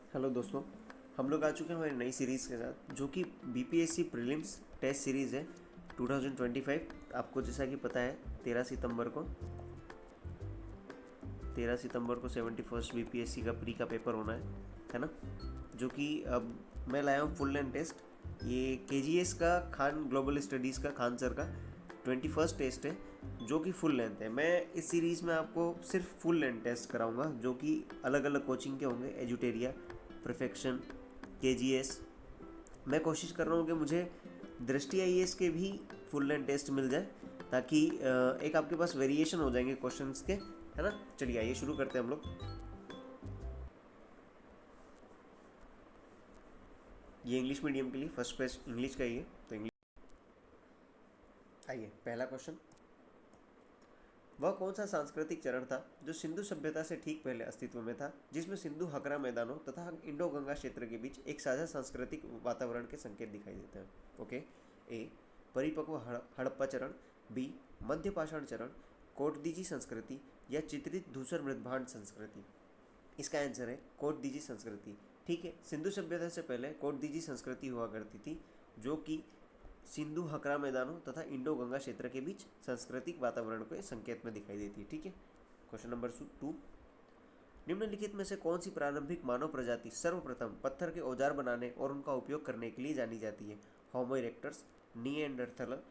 Hello दोस्तों, हम लोग आ चुके हैं हमारी नई सीरीज़ के साथ जो कि बीपीएससी प्रीलिम्स टेस्ट सीरीज़ है 2025। आपको जैसा कि पता है 13 सितंबर को 71st बीपीएससी का प्री का पेपर होना है ना। जो कि अब मैं लाया हूँ फुल लेंथ टेस्ट। ये केजीएस का खान ग्लोबल स्टडीज़ का खान सर का 21st टेस्ट है जो कि फुल लेंथ है। मैं इस सीरीज़ में आपको सिर्फ फुल लेंथ टेस्ट कराऊंगा जो कि अलग अलग कोचिंग के होंगे, एजुटेरिया, परफेक्शन, केजीएस। मैं कोशिश कर रहा हूँ कि मुझे दृष्टि आईएएस के भी फुल लेंथ टेस्ट मिल जाए ताकि एक आपके पास वेरिएशन हो जाएंगे क्वेश्चंस के, है ना। चलिए आइए शुरू करते हैं हम लोग। ये इंग्लिश मीडियम के लिए फर्स्ट पेज इंग्लिश का ही है, तो इंग्लिश। आइए पहला क्वेश्चन। वह कौन सा सांस्कृतिक चरण था जो सिंधु सभ्यता से ठीक पहले अस्तित्व में था, जिसमें सिंधु हकरा मैदानों तथा इंडो गंगा क्षेत्र के बीच एक साझा सांस्कृतिक वातावरण के संकेत दिखाई देते हैं? ओके। ए परिपक्व हड़प्पा चरण, बी मध्यपाषाण चरण, कोटदीजी संस्कृति या चित्रित धूसर मृदभांड संस्कृति। इसका आंसर है कोटदीजी संस्कृति। ठीक है, सिंधु सभ्यता से पहले कोटदीजी संस्कृति हुआ करती थी जो कि सिंधु हकरा मैदानों तथा इंडो गंगा क्षेत्र के बीच सांस्कृतिक वातावरण के संकेत में दिखाई देती है। ठीक है। Question number 2। निम्नलिखित में से कौन सी प्रारंभिक मानव प्रजाति सर्वप्रथम पत्थर के औजार बनाने और उनका उपयोग करने के लिए जानी जाती है? होमो इरेक्टस, निएंडरथलर,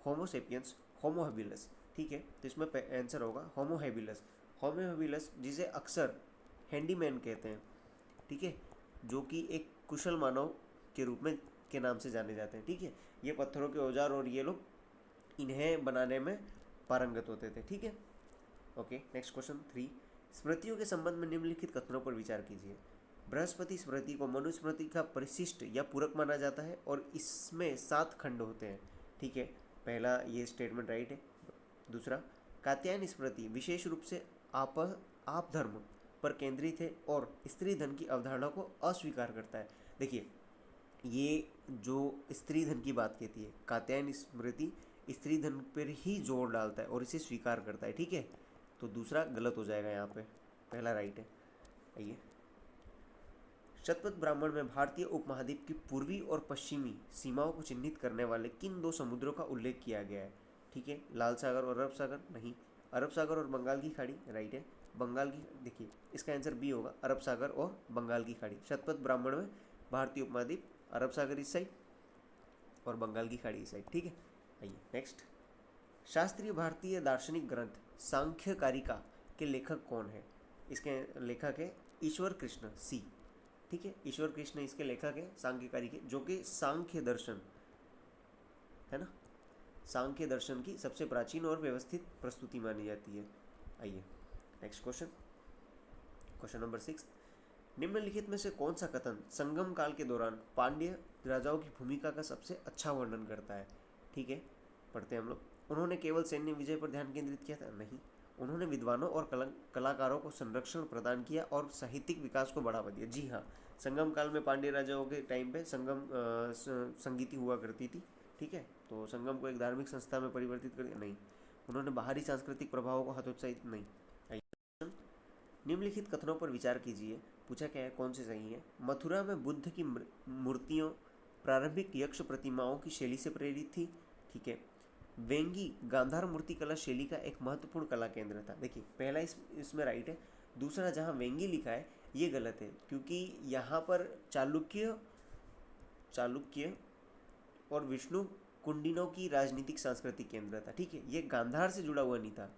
होमो सेपियंस, होमो हेबिलस। ठीक है, तो इसमें आंसर होगा होमो हेबिलस। होमो हेबिलस जिसे अक्सर हैंडीमैन कहते हैं, ठीक है, जो कि एक कुशल मानव के रूप में के नाम से जाने जाते हैं। ठीक है, ये पत्थरों के औजार और ये लोग इन्हें बनाने में पारंगत होते थे। ठीक है। Okay, next question 3। स्मृतियों के संबंध में निम्नलिखित कथनों पर विचार कीजिए। बृहस्पति स्मृति को मनुस्मृति का परिशिष्ट या पूरक माना जाता है और इसमें 7 खंड होते हैं। ठीक है, पहला ये स्टेटमेंट राइट है। दूसरा, कात्यायन स्मृति विशेष रूप से आप धर्म पर केंद्रित है और स्त्री धन की अवधारणा को अस्वीकार करता है। देखिए, ये जो स्त्री धन की बात कहती है, कात्यायन स्मृति स्त्री धन पर ही जोर डालता है और इसे स्वीकार करता है। ठीक है, तो दूसरा गलत हो जाएगा यहाँ पे, पहला राइट है। आइए, शतपथ ब्राह्मण में भारतीय उपमहाद्वीप की पूर्वी और पश्चिमी सीमाओं को चिन्हित करने वाले किन 2 समुद्रों का उल्लेख किया गया है? ठीक है, लाल सागर और अरब सागर नहीं, अरब सागर और बंगाल की खाड़ी राइट है। बंगाल की, देखिए इसका आंसर बी होगा, अरब सागर और बंगाल की खाड़ी। शतपथ ब्राह्मण में भारतीय उपमहाद्वीप, अरब सागर इस साइड और बंगाल की खाड़ी इस साइड। ठीक है। आइए नेक्स्ट। शास्त्रीय भारतीय दार्शनिक ग्रंथ सांख्य कारिका के लेखक कौन है? इसके लेखक है ईश्वर कृष्ण, सी। ठीक है, ईश्वर कृष्ण इसके लेखक है सांख्यकारी के, जो कि सांख्य दर्शन है ना, सांख्य दर्शन की सबसे प्राचीन और व्यवस्थित प्रस्तुति मानी जाती है। आइए नेक्स्ट क्वेश्चन, क्वेश्चन नंबर 6। निम्नलिखित में से कौन सा कथन संगम काल के दौरान पांड्य राजाओं की भूमिका का सबसे अच्छा वर्णन करता है? ठीक है, पढ़ते हैं हम लोग। उन्होंने केवल सैन्य विजय पर ध्यान केंद्रित किया था? नहीं, उन्होंने विद्वानों और कलाकारों को संरक्षण प्रदान किया और साहित्यिक विकास को बढ़ावा दिया। जी हाँ, संगम काल में पांड्य राजाओं के टाइम पे संगीति हुआ करती थी। ठीक है, तो संगम को एक धार्मिक संस्था में परिवर्तित कर दिया? नहीं, उन्होंने बाहरी सांस्कृतिक प्रभावों को हतोत्साहित नहीं। निम्नलिखित कथनों पर विचार कीजिए। पूछा क्या है, कौन से सही है? मथुरा में बुद्ध की मूर्तियों प्रारंभिक यक्ष प्रतिमाओं की शैली से प्रेरित थी। ठीक है। वेंगी गांधार मूर्ति कला शैली का एक महत्वपूर्ण कला केंद्र था। देखिए पहला इसमें राइट है। दूसरा जहाँ वेंगी लिखा है ये गलत है, क्योंकि यहाँ पर चालुक्य और विष्णु कुंडिनों की राजनीतिक सांस्कृतिक केंद्र था। ठीक है, ये गांधार से जुड़ा हुआ नहीं था।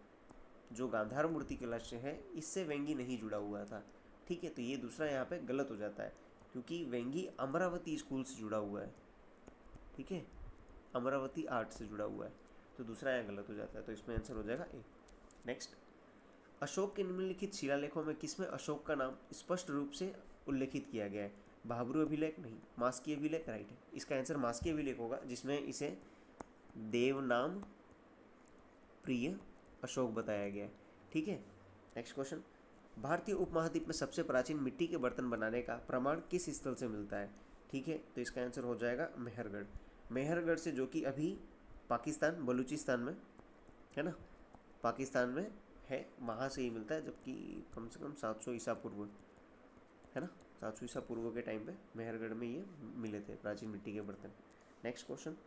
जो गांधार मूर्ति कला से है इससे वेंगी नहीं जुड़ा हुआ था। ठीक है, तो ये दूसरा यहाँ पे गलत हो जाता है, क्योंकि वेंगी अमरावती स्कूल से जुड़ा हुआ है। ठीक है, अमरावती आर्ट से जुड़ा हुआ है, तो दूसरा यहाँ गलत हो जाता है, तो इसमें आंसर हो जाएगा ए। नेक्स्ट। अशोक के निम्नलिखित शिलालेखों में किसमें अशोक का नाम स्पष्ट रूप से उल्लेखित किया गया है? भाब्रू अभिलेख नहीं, मास्की अभिलेख राइट है। इसका आंसर मास्की अभिलेख होगा, जिसमें इसे देवनाम प्रिय अशोक बताया गया है। ठीक है। Next question. भारतीय उपमहाद्वीप में सबसे प्राचीन मिट्टी के बर्तन बनाने का प्रमाण किस स्थल से मिलता है? ठीक है, तो इसका आंसर हो जाएगा मेहरगढ़। मेहरगढ़ से, जो कि अभी पाकिस्तान बलूचिस्तान में है ना, पाकिस्तान में है, वहाँ से ही मिलता है, जबकि कम से कम 700 ईसा पूर्व, है ना। 700 ईसा पूर्व के टाइम पे मेहरगढ़ में ये मिले थे प्राचीन मिट्टी के बर्तन। नेक्स्ट क्वेश्चन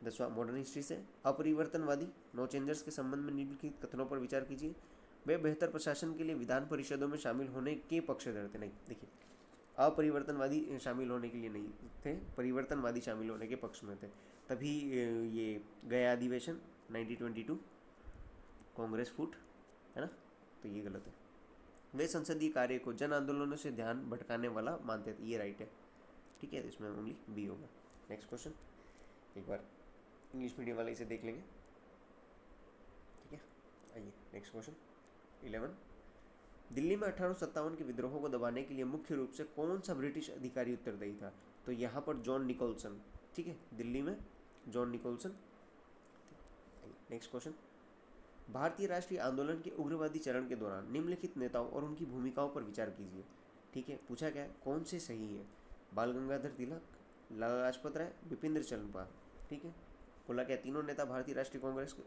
10वां मॉडर्न हिस्ट्री से, अपरिवर्तनवादी नो चेंजर्स के संबंध में निम्नलिखित कथनों पर विचार कीजिए। वे बेहतर प्रशासन के लिए विधान परिषदों में शामिल होने के पक्षधर थे। नहीं, देखिए, अपरिवर्तनवादी शामिल होने के लिए नहीं थे, परिवर्तनवादी शामिल होने के पक्ष में थे। तभी ये गया अधिवेशन 1922 कांग्रेस फूट, है ना, तो ये गलत है। वे संसदीय कार्य को जन आंदोलनों से ध्यान भटकाने वाला मानते थे, ये राइट है। ठीक है, इसमें ओनली बी होगा। नेक्स्ट क्वेश्चन, एक बार इंग्लिश मीडियम वाले इसे देख लेंगे। ठीक है, आइए नेक्स्ट क्वेश्चन 11, दिल्ली में 1857 के विद्रोहों को दबाने के लिए मुख्य रूप से कौन सा ब्रिटिश अधिकारी उत्तरदायी था? तो यहाँ पर जॉन निकोलसन। ठीक है, दिल्ली में जॉन निकोलसन। नेक्स्ट क्वेश्चन, भारतीय राष्ट्रीय आंदोलन के उग्रवादी चरण के दौरान निम्नलिखित नेताओं और उनकी भूमिकाओं पर विचार कीजिए। ठीक है, पूछा गया कौन से सही है? बाल गंगाधर तिलक, लाला लाजपत राय, बिपिन चंद्र पाल। ठीक है, बोला क्या तीनों नेता भारतीय राष्ट्रीय कांग्रेस के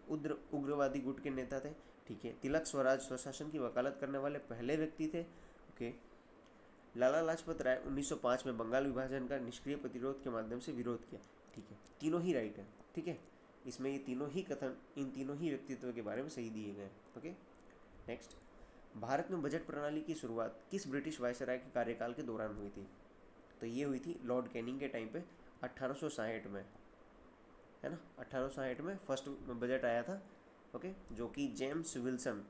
उग्रवादी गुट के नेता थे। ठीक है, तिलक स्वराज स्वशासन की वकालत करने वाले पहले व्यक्ति थे। ओके, लाला लाजपत राय 1905 में बंगाल विभाजन का निष्क्रिय प्रतिरोध के माध्यम से विरोध किया। ठीक है, तीनों ही राइट है। ठीक है, इसमें ये तीनों ही कथन इन तीनों ही व्यक्तित्व के बारे में सही दिए गए। ओके, नेक्स्ट, भारत में बजट प्रणाली की शुरुआत किस ब्रिटिश वायसराय के कार्यकाल के दौरान हुई थी? तो ये हुई थी लॉर्ड कैनिंग के टाइम पे 1860 में, है ना, 1860 में फर्स्ट बजट आया था। ओके, जो कि जेम्स विल्सन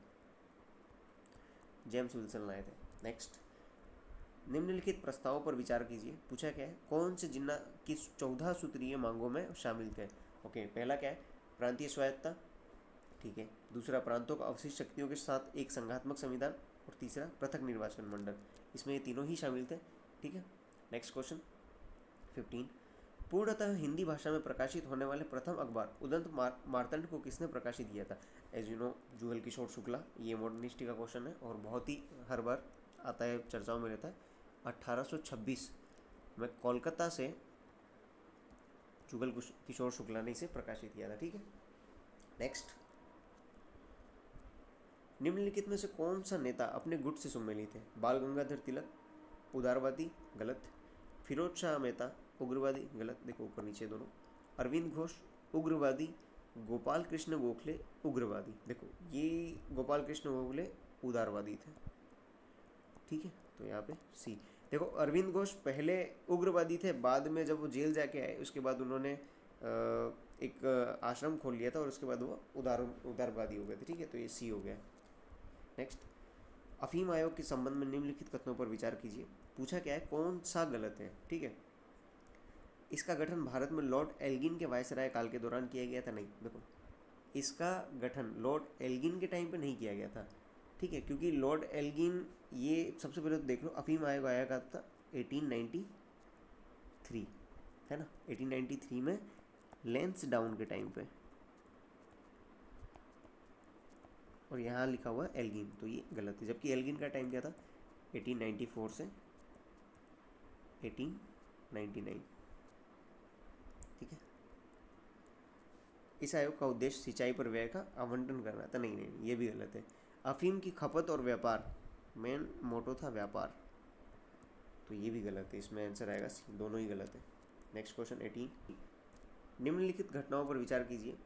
लाए थे। नेक्स्ट, निम्नलिखित प्रस्तावों पर विचार कीजिए। पूछा क्या है, कौन से जिन्ना की 14 सूत्रीय मांगों में शामिल थे? ओके, पहला क्या है, प्रांतीय स्वायत्तता। ठीक है, दूसरा प्रांतों को अवशिष्ट शक्तियों के साथ एक संघात्मक संविधान, और तीसरा पृथक निर्वाचन मंडल। इसमें ये तीनों ही शामिल थे। ठीक है, नेक्स्ट क्वेश्चन 15, पूर्णतः हिंदी भाषा में प्रकाशित होने वाले प्रथम अखबार उदंत मार्तंड को किसने प्रकाशित किया था? As you know, Jugal Kishore Shukla. ये मॉडर्न हिस्ट्री का क्वेश्चन है और बहुत ही हर बार आता है, चर्चाओं में रहता है। 1826 में कोलकाता से जुगल किशोर शुक्ला ने इसे प्रकाशित किया था। ठीक है, नेक्स्ट, निम्नलिखित में से कौन सा नेता अपने गुट से सम्मिलित थे? बाल गंगाधर तिलक उदारवादी, गलत। फिरोज शाह मेहता उग्रवादी, गलत। देखो ऊपर नीचे दोनों। अरविंद घोष उग्रवादी, गोपाल कृष्ण गोखले उग्रवादी। देखो ये गोपाल कृष्ण गोखले उदारवादी थे। ठीक है, तो यहाँ पे सी। देखो अरविंद घोष पहले उग्रवादी थे, बाद में जब वो जेल जाके आए उसके बाद उन्होंने एक आश्रम खोल लिया था और उसके बाद वो उदारवादी हो गए थे। ठीक है, तो ये सी हो गया। नेक्स्ट, अफीम आयोग के संबंध में निम्नलिखित कथनों पर विचार कीजिए। पूछा क्या है, कौन सा गलत है? ठीक है, इसका गठन भारत में लॉर्ड एल्गिन के वायसराय काल के दौरान किया गया था। नहीं, देखो इसका गठन लॉर्ड एल्गिन के टाइम पे नहीं किया गया था। ठीक है, क्योंकि लॉर्ड एल्गिन, ये सबसे पहले तो देख लो, अफीम आयोग आया का था 1893, है ना, 1893 में लेंस डाउन के टाइम पे, और यहाँ लिखा हुआ है एल्गिन, तो ये गलत है। जबकि एल्गिन का टाइम क्या था, 1894 से 1899। ठीक है, इस आयोग का उद्देश्य सिंचाई पर व्यय का आवंटन करना था। नहीं नहीं, ये भी गलत है। अफीम की खपत और व्यापार, मेन मोटो था व्यापार, तो ये भी गलत है। इसमें आंसर आएगा सी, दोनों ही गलत है। नेक्स्ट क्वेश्चन 18, निम्नलिखित घटनाओं पर विचार कीजिए।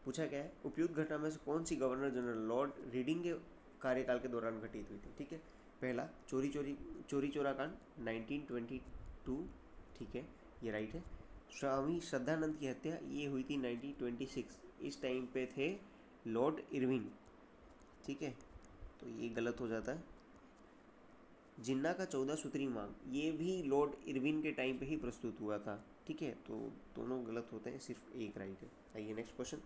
पूछा क्या है, उपयुक्त घटना में से कौन सी गवर्नर जनरल लॉर्ड रीडिंग के कार्यकाल के दौरान घटित हुई थी? ठीक है, पहला चोरी चोरा कांड 1922। ठीक है, ये राइट है। स्वामी श्रद्धानंद की हत्या, ये हुई थी 1926। इस टाइम पे थे लॉर्ड इरविन। ठीक है, तो ये गलत हो जाता है। जिन्ना का 14 सूत्री मांग, ये भी लॉर्ड इरविन के टाइम पे ही प्रस्तुत हुआ था। ठीक है, तो दोनों गलत होते हैं, सिर्फ एक राइट है। आइए नेक्स्ट क्वेश्चन,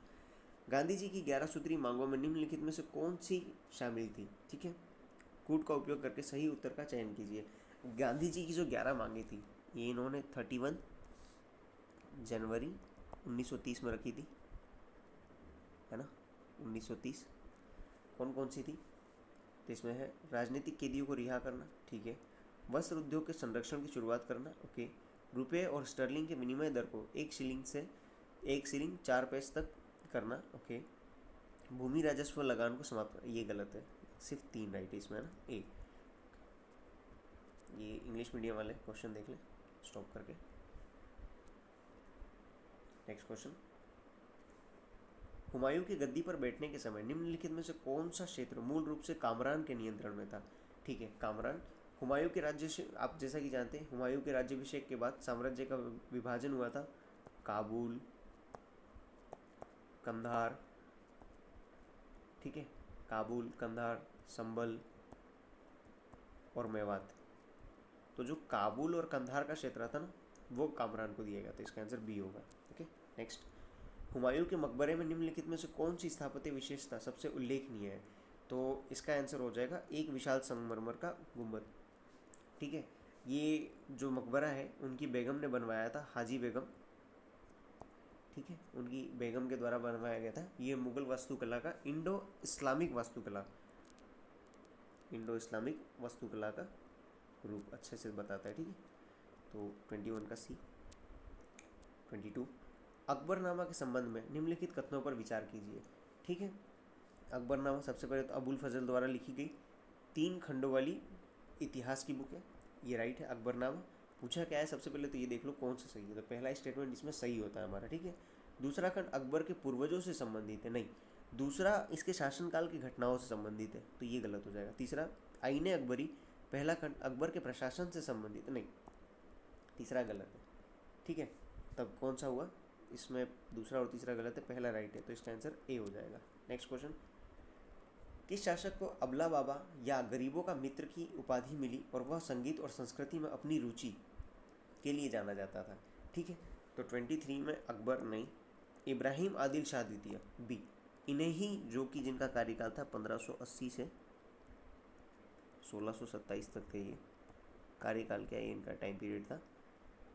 गांधी जी की 11 सूत्री मांगों में निम्नलिखित में से कौन सी शामिल थी? ठीक है, कूट का उपयोग करके सही उत्तर का चयन कीजिए। गांधी जी की जो 11 मांगे थी, ये इन्होंने 31 जनवरी 1930 में रखी थी, है ना, 1930। कौन कौन सी थी? तो इसमें है राजनीतिक कैदियों को रिहा करना। ठीक है, वस्त्र उद्योग के संरक्षण की शुरुआत करना। ओके, रुपये और स्टर्लिंग के विनिमय दर को 1 शिलिंग से 1 शिलिंग 4 पैसे तक करना। ओके, भूमि राजस्व लगान को समाप्त करना। ये गलत है, सिर्फ 3 राइट है इसमें, है ना, एक। ये इंग्लिश मीडियम वाले क्वेश्चन देख लें स्टॉप करके। नेक्स्ट क्वेश्चन, हुमायूं की गद्दी पर बैठने के समय निम्नलिखित में से कौन सा क्षेत्र मूल रूप से कामरान के नियंत्रण में था? ठीक है, कामरान। हुमायूं के राज्य से, आप जैसा कि जानते हैं, हुमायूं के राज्याभिषेक के बाद साम्राज्य का विभाजन हुआ था। काबुल, कंधार, ठीक है, काबुल, कंधार, संभल और मेवात। तो जो काबुल और कंधार का क्षेत्र था ना, वो कामरान को दिया गया, तो इसका आंसर बी होगा। ओके, नेक्स्ट, हुमायूं के मकबरे में निम्नलिखित में से कौन सी स्थापत्य विशेषता सबसे उल्लेखनीय है? तो इसका आंसर हो जाएगा एक विशाल संगमरमर का गुंबद। ठीक है, ये जो मकबरा है उनकी बेगम ने बनवाया था, हाजी बेगम। ठीक है, उनकी बेगम के द्वारा बनवाया गया था। ये मुगल वास्तुकला का इंडो इस्लामिक वास्तुकला का रूप अच्छे से बताता है। ठीक है, तो 21 का सी। 22, अकबरनामा के संबंध में निम्नलिखित कथनों पर विचार कीजिए। ठीक है, अकबरनामा सबसे पहले तो अबुल फजल द्वारा लिखी गई 3 खंडों वाली इतिहास की बुक है, ये राइट है। अकबरनामा पूछा क्या है, सबसे पहले तो ये देख लो कौन सा सही है। तो पहला स्टेटमेंट इसमें सही होता है हमारा। ठीक है, दूसरा खंड अकबर के पूर्वजों से संबंधित है, नहीं। दूसरा इसके शासनकाल की घटनाओं से संबंधित है, तो ये गलत हो जाएगा। तीसरा, आईने अकबरी पहला खंड अकबर के प्रशासन से संबंधित, नहीं, तीसरा गलत है। ठीक है, तब कौन सा हुआ? इसमें दूसरा और तीसरा गलत है, पहला राइट है, तो इसका आंसर ए हो जाएगा। नेक्स्ट क्वेश्चन, किस शासक को अबला बाबा या गरीबों का मित्र की उपाधि मिली और वह संगीत और संस्कृति में अपनी रुचि के लिए जाना जाता था? ठीक है, तो 23 में अकबर, नहीं। इब्राहिम आदिल शाह द्वितीय, बी। इन्हें ही, जो कि जिनका कार्यकाल था 1580 से 1627 तक थे, ये कार्यकाल क्या है, इनका टाइम पीरियड था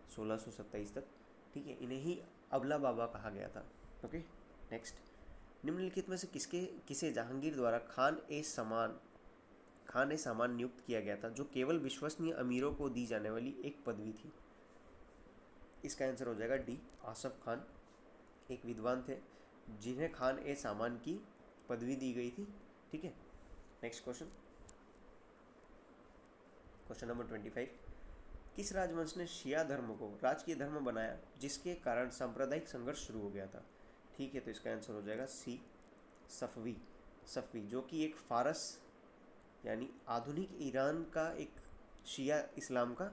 1627 तक। ठीक है, इन्हें ही अबला बाबा कहा गया था। ओके, नेक्स्ट, निम्नलिखित में से किसे जहांगीर द्वारा खान ए सामान नियुक्त किया गया था, जो केवल विश्वसनीय अमीरों को दी जाने वाली एक पदवी थी? इसका आंसर हो जाएगा डी, आसफ खान। एक विद्वान थे जिन्हें खान ए सामान की पदवी दी गई थी। ठीक है, नेक्स्ट क्वेश्चन, क्वेश्चन नंबर 25, किस राजवंश ने शिया धर्म को राजकीय धर्म बनाया जिसके कारण सांप्रदायिक संघर्ष शुरू हो गया था? ठीक है, तो इसका आंसर हो जाएगा सी, सफवी। जो कि एक फारस यानी आधुनिक ईरान का एक शिया इस्लाम का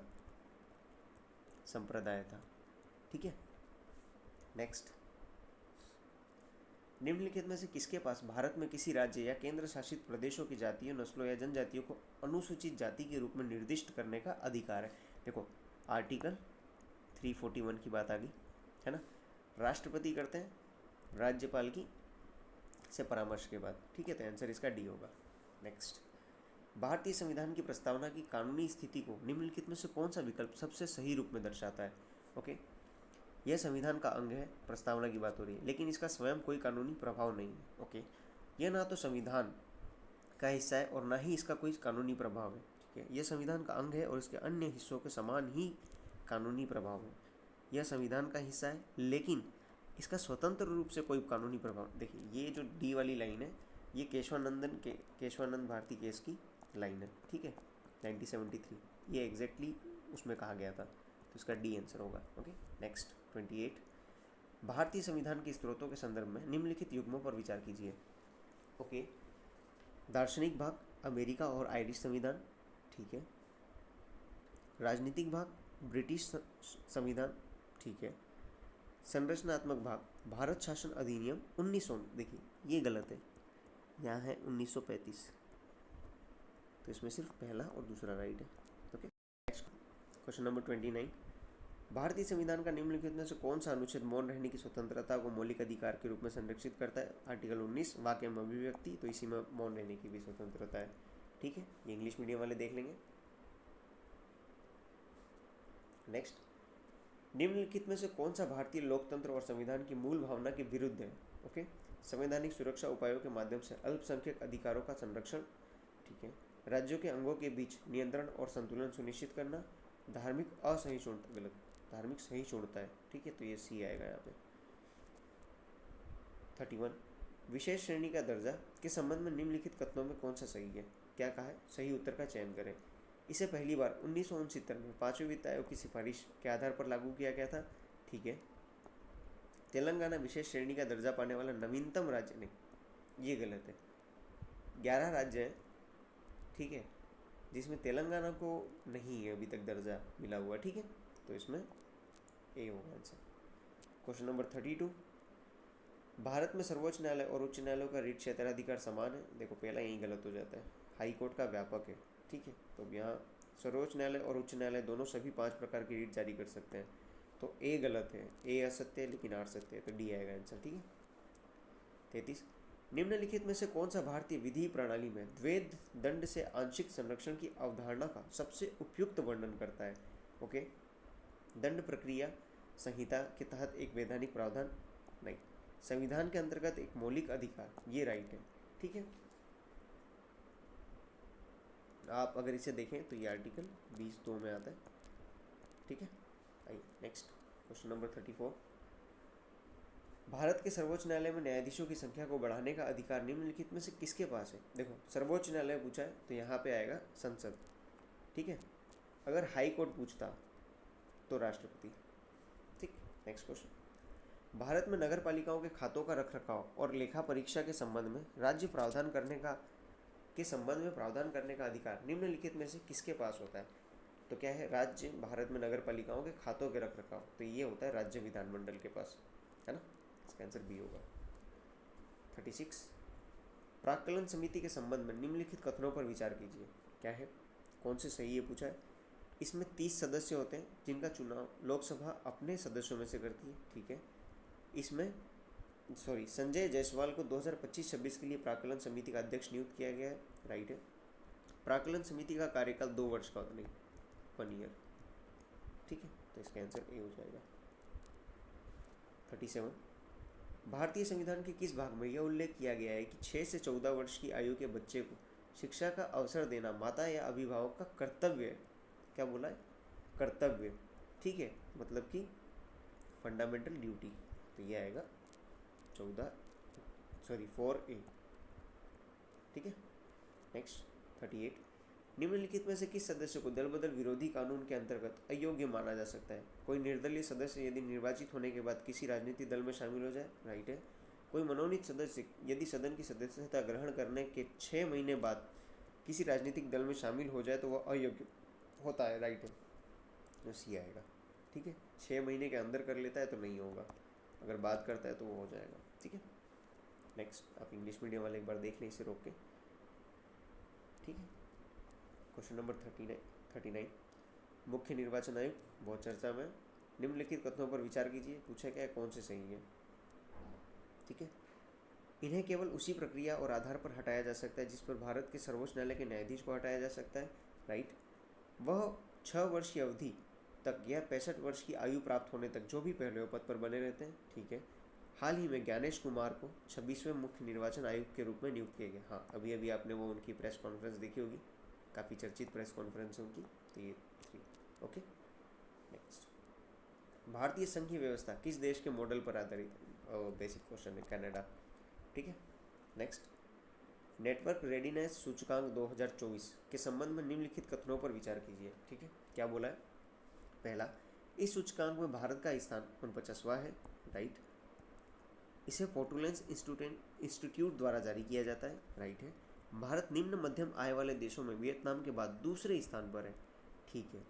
संप्रदाय था। ठीक है, नेक्स्ट, निम्नलिखित में से किसके पास भारत में किसी राज्य या केंद्र शासित प्रदेशों की जातियों, नस्लों या जनजातियों को अनुसूचित जाति के रूप में निर्दिष्ट करने का अधिकार है? देखो, आर्टिकल 341 की बात आ गई है ना। राष्ट्रपति करते हैं राज्यपाल की से परामर्श के बाद। ठीक है, तो आंसर इसका डी होगा। नेक्स्ट, भारतीय संविधान की प्रस्तावना की कानूनी स्थिति को निम्नलिखित में से कौन सा विकल्प सबसे सही रूप में दर्शाता है? ओके, यह संविधान का अंग है, प्रस्तावना की बात हो रही है, लेकिन इसका स्वयं कोई कानूनी प्रभाव नहीं है। ओके, यह ना तो संविधान का हिस्सा है और ना ही इसका कोई कानूनी प्रभाव है। ठीक है, यह संविधान का अंग है और इसके अन्य हिस्सों के समान ही कानूनी प्रभाव है। यह संविधान का हिस्सा है लेकिन इसका स्वतंत्र रूप से कोई कानूनी प्रभाव। देखिए, ये जो डी वाली लाइन है, ये केशवानंद भारती केस की लाइन है। ठीक है, 1973, ये एग्जैक्टली उसमें कहा गया था, तो इसका डी आंसर होगा। ओके, नेक्स्ट 28, भारतीय संविधान के स्रोतों के संदर्भ में निम्नलिखित युग्मों पर विचार कीजिए। ओके, दार्शनिक भाग अमेरिका और आयरिश संविधान, ठीक है। राजनीतिक भाग ब्रिटिश संविधान, ठीक है। संरचनात्मक भाग भारत शासन अधिनियम 1900, देखिए ये गलत है, यहाँ है 1935, तो इसमें सिर्फ पहला और दूसरा राइट है। ओके, नेक्स्ट क्वेश्चन नंबर 29, भारतीय संविधान का निम्नलिखित में से कौन सा अनुच्छेद मौन रहने की स्वतंत्रता को मौलिक अधिकार के रूप में संरक्षित करता है? आर्टिकल 19, वाक्य में अभिव्यक्ति, तो इसी में मौन रहने की भी स्वतंत्रता है। ठीक है, ये इंग्लिश मीडियम वाले देख लेंगे। नेक्स्ट, निम्नलिखित में से कौन सा भारतीय लोकतंत्र और संविधान की मूल भावना के विरुद्ध है? ओके, संवैधानिक सुरक्षा उपायों के माध्यम से अल्पसंख्यक अधिकारों का संरक्षण, ठीक है। राज्यों के अंगों के बीच नियंत्रण और संतुलन सुनिश्चित करना, धार्मिक असहिष्णुता, गलत, धार्मिक सहिष्णुता है। ठीक है, तो ये सी आएगा यहाँ पे। 31, विशेष श्रेणी का दर्जा के संबंध में निम्नलिखित कथनों में कौन सा सही है? क्या कहा है? सही उत्तर का चयन करें। इसे पहली बार 1969 में पांचवें वित्त आयोग की सिफारिश के आधार पर लागू किया गया था। ठीक है। तेलंगाना विशेष श्रेणी का दर्जा पाने वाला नवीनतम राज्य नहीं, ये गलत है। 11 राज्य हैं, ठीक है, जिसमें तेलंगाना को नहीं है अभी तक दर्जा मिला हुआ। ठीक है, तो इसमें ए होगा आंसर। क्वेश्चन नंबर 32, भारत में सर्वोच्च न्यायालय और उच्च न्यायालय का रीट क्षेत्राधिकार समान है। देखो पहला यही गलत हो जाता है, हाई कोर्ट का व्यापक है। ठीक है, तो अब यहाँ सर्वोच्च न्यायालय और उच्च न्यायालय दोनों सभी 5 प्रकार की रीट जारी कर सकते हैं, तो ए गलत है, ए असत्य है लेकिन आर सत्य है, तो डी आएगा आंसर। ठीक है। 33, निम्नलिखित में से कौन सा भारतीय विधि प्रणाली में द्वैध दंड से आंशिक संरक्षण की अवधारणा का सबसे उपयुक्त वर्णन करता है? ओके, दंड प्रक्रिया संहिता के तहत एक वैधानिक प्रावधान नहीं, संविधान के अंतर्गत एक मौलिक अधिकार, ये राइट है। ठीक है, आप अगर इसे देखें तो ये आर्टिकल 20(2) में आता है। ठीक है, आइए नेक्स्ट क्वेश्चन नंबर 34, भारत के सर्वोच्च न्यायालय में न्यायाधीशों की संख्या को बढ़ाने का अधिकार निम्नलिखित में से किसके पास है? देखो सर्वोच्च न्यायालय पूछा है तो यहाँ पे आएगा संसद। ठीक है, अगर हाई कोर्ट पूछता तो राष्ट्रपति। ठीक, नेक्स्ट क्वेश्चन, भारत में नगर पालिकाओं के खातों का रखरखाव और लेखा परीक्षा के संबंध में राज्य प्रावधान करने का अधिकार निम्नलिखित में से किसके पास होता है? तो क्या है, राज्य भारत में नगर पालिकाओं के खातों के रखरखाव, तो ये होता है राज्य विधानमंडल के पास, है ना, इसका आंसर बी होगा। 36, प्राक्कलन समिति के संबंध में निम्नलिखित कथनों पर विचार कीजिए। क्या है, कौन से सही है पूछा है। इसमें 30 सदस्य होते हैं जिनका चुनाव लोकसभा अपने सदस्यों में से करती है। ठीक है, इसमें संजय जायसवाल को 2025-26 के लिए प्राक्कलन समिति का अध्यक्ष नियुक्त किया गया है, राइट है। प्राक्कलन समिति का कार्यकाल 2 वर्ष का होता नहीं, 1 ईयर। ठीक है, तो इसका आंसर ए हो जाएगा। 37, भारतीय संविधान के किस भाग में यह उल्लेख किया गया है कि 6 से 14 वर्ष की आयु के बच्चे को शिक्षा का अवसर देना माता या अभिभावक का कर्तव्य है? क्या बोला है, कर्तव्य। ठीक है, मतलब कि फंडामेंटल ड्यूटी, तो ये आएगा 4A। ठीक है, नेक्स्ट 38, निम्नलिखित में से किस सदस्य को दल बदल विरोधी कानून के अंतर्गत अयोग्य माना जा सकता है? कोई निर्दलीय सदस्य यदि निर्वाचित होने के बाद किसी राजनीतिक दल में शामिल हो जाए, राइट है। कोई मनोनीत सदस्य यदि सदन की सदस्यता ग्रहण करने के 6 महीने बाद किसी राजनीतिक दल में शामिल हो जाए तो वह अयोग्य होता है, राइट है, तो सी आएगा। ठीक है, 6 महीने के अंदर कर लेता है तो नहीं होगा, अगर बात करता है तो वो हो जाएगा। ठीक है, नेक्स्ट आप इंग्लिश मीडियम वाले एक बार देख लें इसे रोक के। ठीक है, क्वेश्चन नंबर 39, मुख्य निर्वाचन आयुक्त बहुत चर्चा में, निम्नलिखित कथनों पर विचार कीजिए। पूछा क्या है, कौन से सही है। ठीक है, इन्हें केवल उसी प्रक्रिया और आधार पर हटाया जा सकता है जिस पर भारत के सर्वोच्च न्यायालय के न्यायाधीश को हटाया जा सकता है, राइट। वह 6 वर्ष की अवधि तक या 65 वर्ष की आयु प्राप्त होने तक जो भी पहले पद पर बने रहते हैं। ठीक है, हाल ही में ज्ञानेश कुमार को 26वें मुख्य निर्वाचन आयुक्त के रूप में नियुक्त किया गया। हाँ, अभी अभी आपने वो उनकी प्रेस कॉन्फ्रेंस देखी होगी, काफ़ी चर्चित प्रेस कॉन्फ्रेंस उनकी, तो ये ओके। नेक्स्ट, भारतीय संघीय व्यवस्था किस देश के मॉडल पर आधारित है? बेसिक क्वेश्चन है, कनाडा। ठीक है, नेक्स्ट, नेटवर्क रेडीनेस सूचकांक 2024 के संबंध में निम्नलिखित कथनों पर विचार कीजिए। ठीक है, क्या बोला है, पहला, इस सूचकांक में भारत का स्थान 49वां है, राइट। इसे पोर्टुलेंस इंस्टीट्यूट द्वारा जारी किया जाता है, राइट है। भारत निम्न मध्यम आय वाले देशों में वियतनाम के बाद दूसरे स्थान पर है, ठीक है,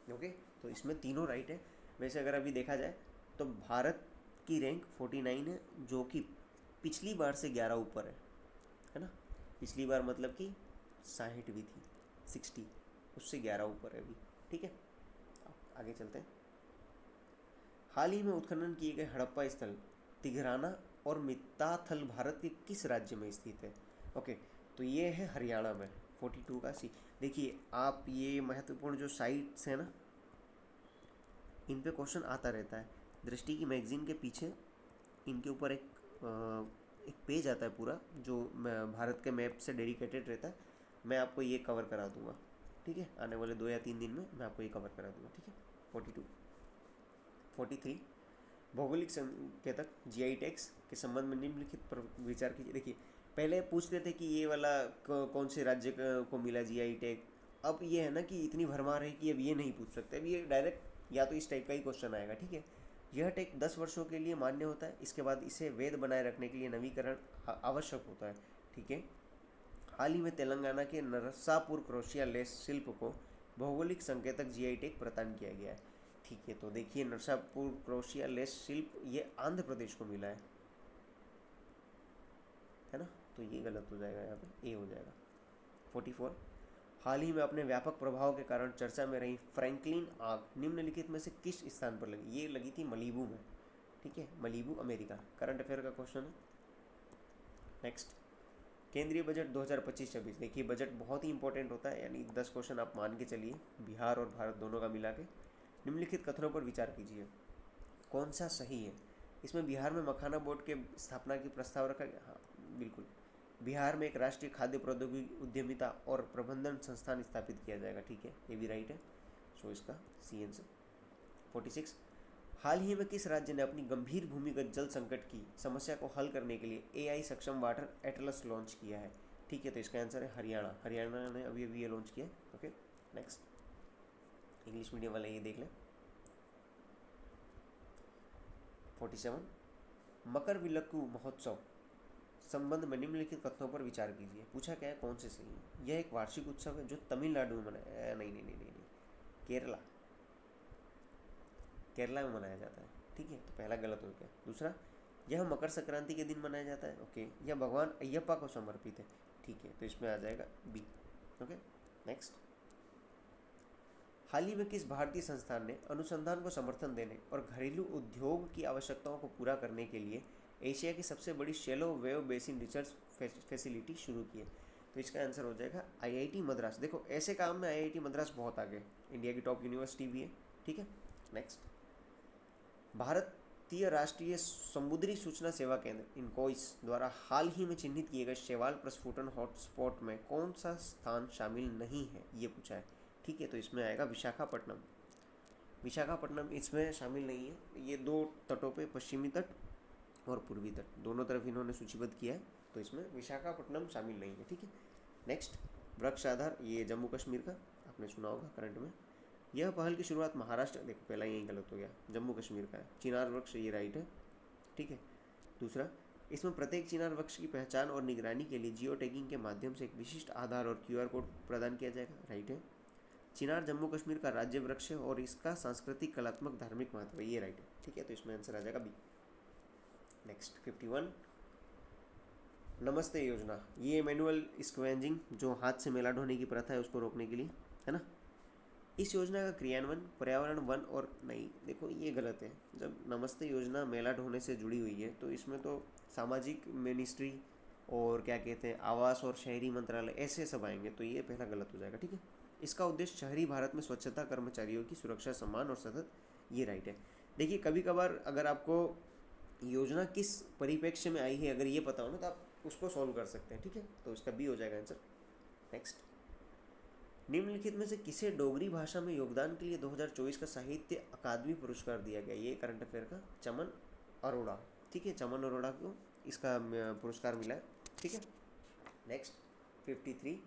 ओके। तो इसमें तीनों राइट है। वैसे अगर अभी देखा जाए तो भारत की रैंक 49 है, जो कि पिछली बार से 11 ऊपर है ना। पिछली बार मतलब कि 60 भी थी, 60, उससे 11 ऊपर है अभी। ठीक है, आगे चलते हैं। हाल ही में उत्खनन किए गए हड़प्पा स्थल तिघराना और मित्ताथल भारत के किस राज्य में स्थित है? ओके, तो ये है हरियाणा में। 42 का सी। देखिए आप, ये महत्वपूर्ण जो साइट्स हैं ना, इन पे क्वेश्चन आता रहता है। दृष्टि की मैगजीन के पीछे इनके ऊपर एक पेज आता है पूरा, जो भारत के मैप से डेडिकेटेड रहता है। मैं आपको ये कवर करा दूंगा, ठीक है, आने वाले 2 या 3 दिन में मैं आपको ये कवर करा दूंगा, ठीक है। 42, 43, भौगोलिक संकेतक जीआई टैग्स के संबंध में निम्नलिखित पर विचार कीजिए। देखिए पहले पूछते थे कि ये वाला कौन से राज्य को मिला जीआई टैग, अब ये है ना कि इतनी भरमार है कि अब ये नहीं पूछ सकते, अब ये डायरेक्ट या तो इस टाइप का ही क्वेश्चन आएगा, ठीक है। यह टेक 10 वर्षों के लिए मान्य होता है, इसके बाद इसे वैध बनाए रखने के लिए नवीकरण आवश्यक होता है, ठीक है। हाल ही में तेलंगाना के नरसापुर क्रोशिया लेस शिल्प को भौगोलिक संकेतक जीआई टैग प्रदान किया गया है, ठीक है। तो देखिए नरसापुर क्रोशिया लेस शिल्प ये आंध्र प्रदेश को मिला है ना, तो ये गलत हो जाएगा, यहाँ पे ए हो जाएगा। 44, हाल ही में अपने व्यापक प्रभाव के कारण चर्चा में रही फ्रैंकलिन आग निम्नलिखित में से किस स्थान पर लगी? ये लगी थी मलीबू में, ठीक है, मलीबू अमेरिका। करंट अफेयर का क्वेश्चन है। नेक्स्ट, केंद्रीय बजट 2025-26, देखिए बजट बहुत ही इंपॉर्टेंट होता है, यानी 10 क्वेश्चन आप मान के चलिए, बिहार और भारत दोनों का मिला के। निम्नलिखित कथनों पर विचार कीजिए, कौन सा सही है? इसमें बिहार में मखाना बोर्ड के स्थापना की प्रस्ताव रखा गया, हाँ बिल्कुल। बिहार में एक राष्ट्रीय खाद्य प्रौद्योगिकी उद्यमिता और प्रबंधन संस्थान स्थापित किया जाएगा, ठीक है, ये भी राइट है, सो इसका सी आंसर। 46, हाल ही में किस राज्य ने अपनी गंभीर भूमिगत जल संकट की समस्या को हल करने के लिए एआई सक्षम वाटर एटलस लॉन्च किया है? ठीक है, तो इसका आंसर है हरियाणा। हरियाणा ने अभी अभी ये लॉन्च किया है। ओके, नेक्स्ट, इंग्लिश मीडियम वाले ये देख लें। 47, मकर विलक्कू महोत्सव संबंध में निम्नलिखित कथनों पर विचार कीजिए। पूछा क्या है, कौन से सही है? यह एक वार्षिक उत्सव है जो तमिलनाडु में मनाया, नहीं नहीं नहीं नहीं नहीं, केरला, केरला में मनाया जाता है, ठीक है, तो पहला गलत हो गया। दूसरा, यह मकर संक्रांति के दिन मनाया जाता है, ओके, यह भगवान अयप्पा को समर्पित है, ठीक है, तो इसमें आ जाएगा बी। ओके, नेक्स्ट, हाल ही में किस भारतीय संस्थान ने अनुसंधान को समर्थन देने और घरेलू उद्योग की आवश्यकताओं को पूरा करने के लिए एशिया की सबसे बड़ी shallow wave basin research facility शुरू की है? तो इसका आंसर हो जाएगा आईआईटी मद्रास। देखो ऐसे काम में आईआईटी मद्रास बहुत आगे, इंडिया की टॉप यूनिवर्सिटी भी है, ठीक है। नेक्स्ट, भारतीय राष्ट्रीय समुद्री सूचना सेवा केंद्र इनकोइस द्वारा हाल ही में चिन्हित किए गए शैवाल प्रस्फुटन हॉटस्पॉट में कौन सा स्थान शामिल नहीं है, ये पूछा है, ठीक है, तो इसमें आएगा विशाखापट्टनम। विशाखापट्टनम इसमें शामिल नहीं है, ये दो तटों पे, पश्चिमी तट और पूर्वी तट, दोनों तरफ इन्होंने सूचीबद्ध किया है, तो इसमें विशाखापट्टनम शामिल नहीं है, ठीक है। नेक्स्ट, वृक्ष आधार, ये जम्मू कश्मीर का आपने सुना होगा करंट में। यह पहल की शुरुआत महाराष्ट्र, देखो पहला यही गलत हो गया, जम्मू कश्मीर का है। चिनार वृक्ष, ये राइट है, ठीक है। दूसरा, इसमें प्रत्येक चिनार वृक्ष की पहचान और निगरानी के लिए जियो टैगिंग के माध्यम से एक विशिष्ट आधार और क्यूआर कोड प्रदान किया जाएगा, राइट है। चिनार जम्मू कश्मीर का राज्य वृक्ष है और इसका सांस्कृतिक, कलात्मक, धार्मिक महत्व है, ये राइट है, ठीक है, तो इसमें आंसर आ जाएगा बी। नेक्स्ट, 51, नमस्ते योजना, ये मैनुअल स्क्वेंजिंग, जो हाथ से मेला ढोने की प्रथा है उसको रोकने के लिए, है ना। इस योजना का क्रियान्वयन पर्यावरण, वन और नहीं, देखो ये गलत है। जब नमस्ते योजना मेला ढोने से जुड़ी हुई है तो इसमें तो सामाजिक मिनिस्ट्री और क्या कहते हैं आवास और शहरी मंत्रालय ऐसे सब आएंगे, तो ये पहला गलत हो जाएगा, ठीक है। इसका उद्देश्य शहरी भारत में स्वच्छता कर्मचारियों की सुरक्षा, सम्मान और सतत, ये राइट है। देखिए कभी कभार अगर आपको योजना किस परिप्रेक्ष्य में आई है अगर ये पता हो ना, तो आप उसको सॉल्व कर सकते हैं, ठीक है, तो इसका बी हो जाएगा आंसर। नेक्स्ट, निम्नलिखित में से किसे डोगरी भाषा में योगदान के लिए 2024 का साहित्य अकादमी पुरस्कार दिया गया? ये करंट अफेयर का, चमन अरोड़ा, ठीक है, चमन अरोड़ा को इसका पुरस्कार मिला है, ठीक है। नेक्स्ट, 53,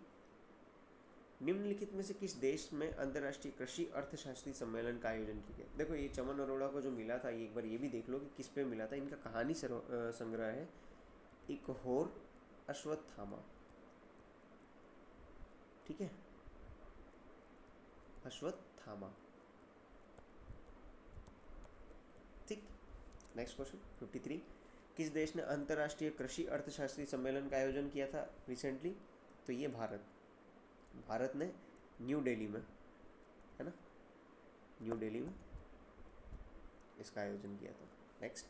निम्नलिखित में से किस देश में अंतर्राष्ट्रीय कृषि अर्थशास्त्री सम्मेलन का आयोजन किया गया? देखो ये चमन अरोड़ा को जो मिला था, ये एक बार ये भी देख लो कि किस पे मिला था। इनका कहानी संग्रह है इकहोर अश्वत्थामा, ठीक है, अश्वत्थामा, ठीक। नेक्स्ट क्वेश्चन 53, किस देश ने अंतर्राष्ट्रीय कृषि अर्थशास्त्री सम्मेलन का आयोजन किया था रिसेंटली? तो ये भारत ने न्यू दिल्ली में, है ना, न्यू दिल्ली में इसका आयोजन किया था। नेक्स्ट,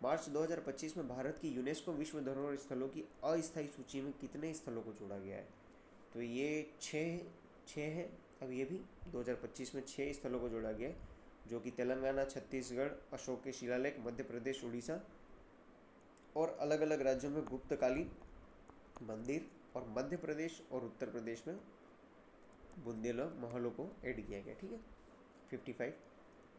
मार्च 2025 में भारत की यूनेस्को विश्व धरोहर स्थलों की अस्थायी सूची में कितने स्थलों को जोड़ा गया है? तो ये 6 है। अब ये भी 2025 में 6 स्थलों को जोड़ा गया है, जो कि तेलंगाना, छत्तीसगढ़, अशोक के शिलालेख, मध्य प्रदेश, उड़ीसा और अलग अलग राज्यों में गुप्तकालीन मंदिर, और मध्य प्रदेश और उत्तर प्रदेश में बुंदेलखंड महलों को ऐड किया गया, ठीक है। 55,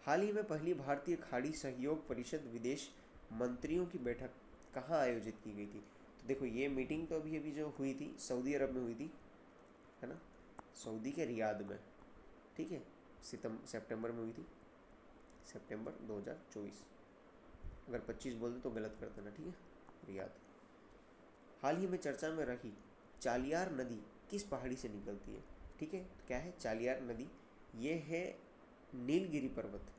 हाल ही में पहली भारतीय खाड़ी सहयोग परिषद विदेश मंत्रियों की बैठक कहाँ आयोजित की गई थी? तो देखो ये मीटिंग तो अभी अभी जो हुई थी सऊदी अरब में हुई थी, है ना, सऊदी के रियाद में, ठीक है, सितंबर में हुई थी, सितंबर 2024। अगर 25 बोल दे तो गलत कर देना, ठीक है, रियाद। हाल ही में चर्चा में रही चालियार नदी किस पहाड़ी से निकलती है? ठीक है, तो क्या है चालियार नदी? ये है नीलगिरी पर्वत,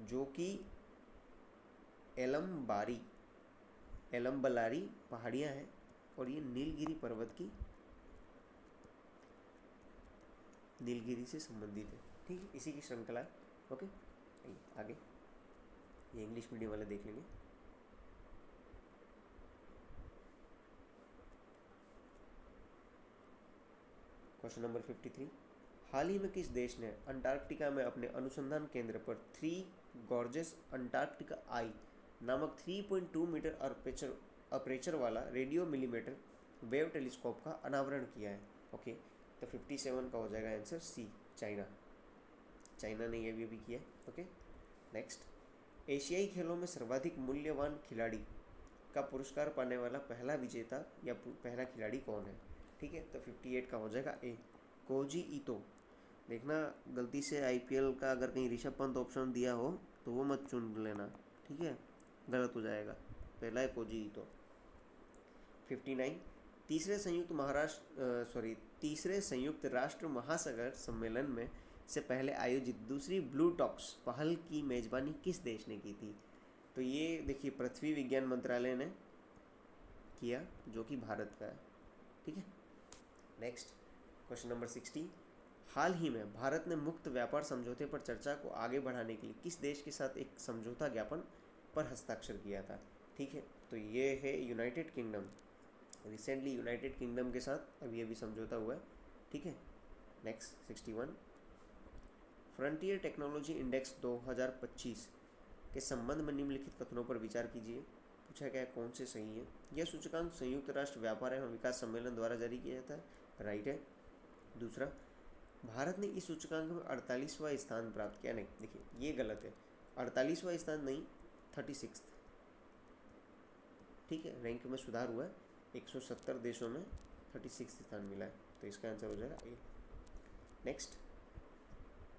जो कि एलम्बलारी पहाड़ियाँ हैं, और ये नीलगिरी पर्वत की नीलगिरी से संबंधित है, ठीक है, इसी की श्रृंखला है। ओके, आगे ये इंग्लिश मीडियम वाले देख लेंगे। क्वेश्चन नंबर 53, हाल ही में किस देश ने अंटार्कटिका में अपने अनुसंधान केंद्र पर 3 गॉर्जेस अंटार्कटिका आई नामक 3.2 मीटर अपर्चर वाला रेडियो मिलीमीटर वेव टेलीस्कोप का अनावरण किया है? ओके, तो 57 का हो जाएगा आंसर सी, चाइना ने यह भी किया है। ओके, नेक्स्ट, एशियाई खेलों में सर्वाधिक मूल्यवान खिलाड़ी का पुरस्कार पाने वाला पहला विजेता या पहला खिलाड़ी कौन है? ठीक है, तो 58 का हो जाएगा ए, कोजी ईतो। देखना गलती से आईपीएल का अगर कहीं ऋषभ पंत ऑप्शन दिया हो तो वो मत चुन लेना, ठीक है, गलत हो जाएगा। पहला है कोजी ईतो। 59, तीसरे संयुक्त राष्ट्र महासागर सम्मेलन में से पहले आयोजित दूसरी ब्लू टॉक्स पहल की मेजबानी किस देश ने की थी? तो ये देखिए पृथ्वी विज्ञान मंत्रालय ने किया, जो कि भारत का है, ठीक है। नेक्स्ट, क्वेश्चन नंबर 60, हाल ही में भारत ने मुक्त व्यापार समझौते पर चर्चा को आगे बढ़ाने के लिए किस देश के साथ एक समझौता ज्ञापन पर हस्ताक्षर किया था? ठीक है, तो ये है United kingdom. Recently United kingdom के साथ अभी समझौता हुआ है, ठीक है। नेक्स्ट 61, फ्रंटियर टेक्नोलॉजी इंडेक्स 2025 के संबंध में निम्नलिखित कथनों पर विचार कीजिए। पूछा गया कौन से सही है? यह सूचकांक संयुक्त राष्ट्र व्यापार एवं विकास सम्मेलन द्वारा जारी किया जाता है, राइट है। दूसरा, भारत ने इस सूचकांक में 48वां स्थान प्राप्त किया, नहीं देखिए ये गलत है, 48वां स्थान नहीं, 36, ठीक है, रैंक में सुधार हुआ है, 170 देशों में 36 स्थान मिला है, तो इसका आंसर हो जाएगा ए। नेक्स्ट,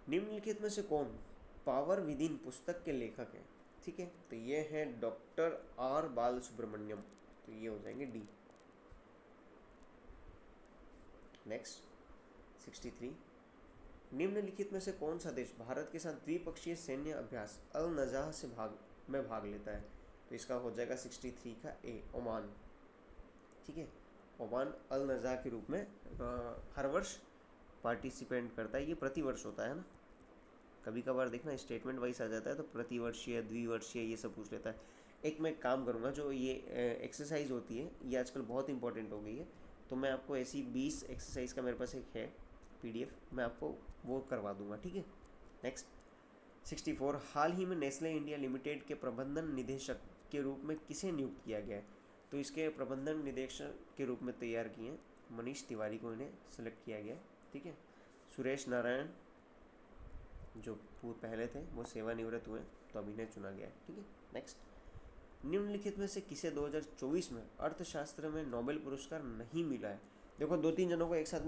निम्नलिखित में से कौन पावर विदिन पुस्तक के लेखक है? ठीक है, तो ये है डॉक्टर आर बालसुब्रमण्यम, तो ये हो जाएंगे डी। नेक्स्ट 63, निम्नलिखित में से कौन सा देश भारत के साथ द्विपक्षीय सैन्य अभ्यास अल नजाह से भाग लेता है? तो इसका हो जाएगा 63 का ए, ओमान, ठीक है। ओमान अल नजाह के रूप में हर वर्ष पार्टिसिपेट करता है, ये प्रतिवर्ष होता है ना, कभी कभार देखना स्टेटमेंट वाइज आ जाता है तो प्रतिवर्षीय द्विवर्षीय ये सब पूछ लेता है। एक मैं काम करूँगा, जो ये एक्सरसाइज होती है ये आजकल बहुत इंपॉर्टेंट हो गई है, तो मैं आपको ऐसी 20 एक्सरसाइज का मेरे पास एक है पीडीएफ, मैं आपको वो करवा दूंगा, ठीक है। नेक्स्ट 64, हाल ही में नेस्ले इंडिया लिमिटेड के प्रबंधन निदेशक के रूप में किसे नियुक्त किया गया है? तो इसके प्रबंधन निदेशक के रूप में तैयार किए हैं मनीष तिवारी को, इन्हें सेलेक्ट किया गया है, ठीक है। सुरेश नारायण जो पहले थे वो सेवानिवृत्त हुए, तो अब इन्हें चुना गया है, ठीक है। नेक्स्ट, निम्नलिखित में से किसे 2024 में अर्थशास्त्र में नोबेल पुरस्कार नहीं मिला है? देखो 2-3 जनों को एक साथ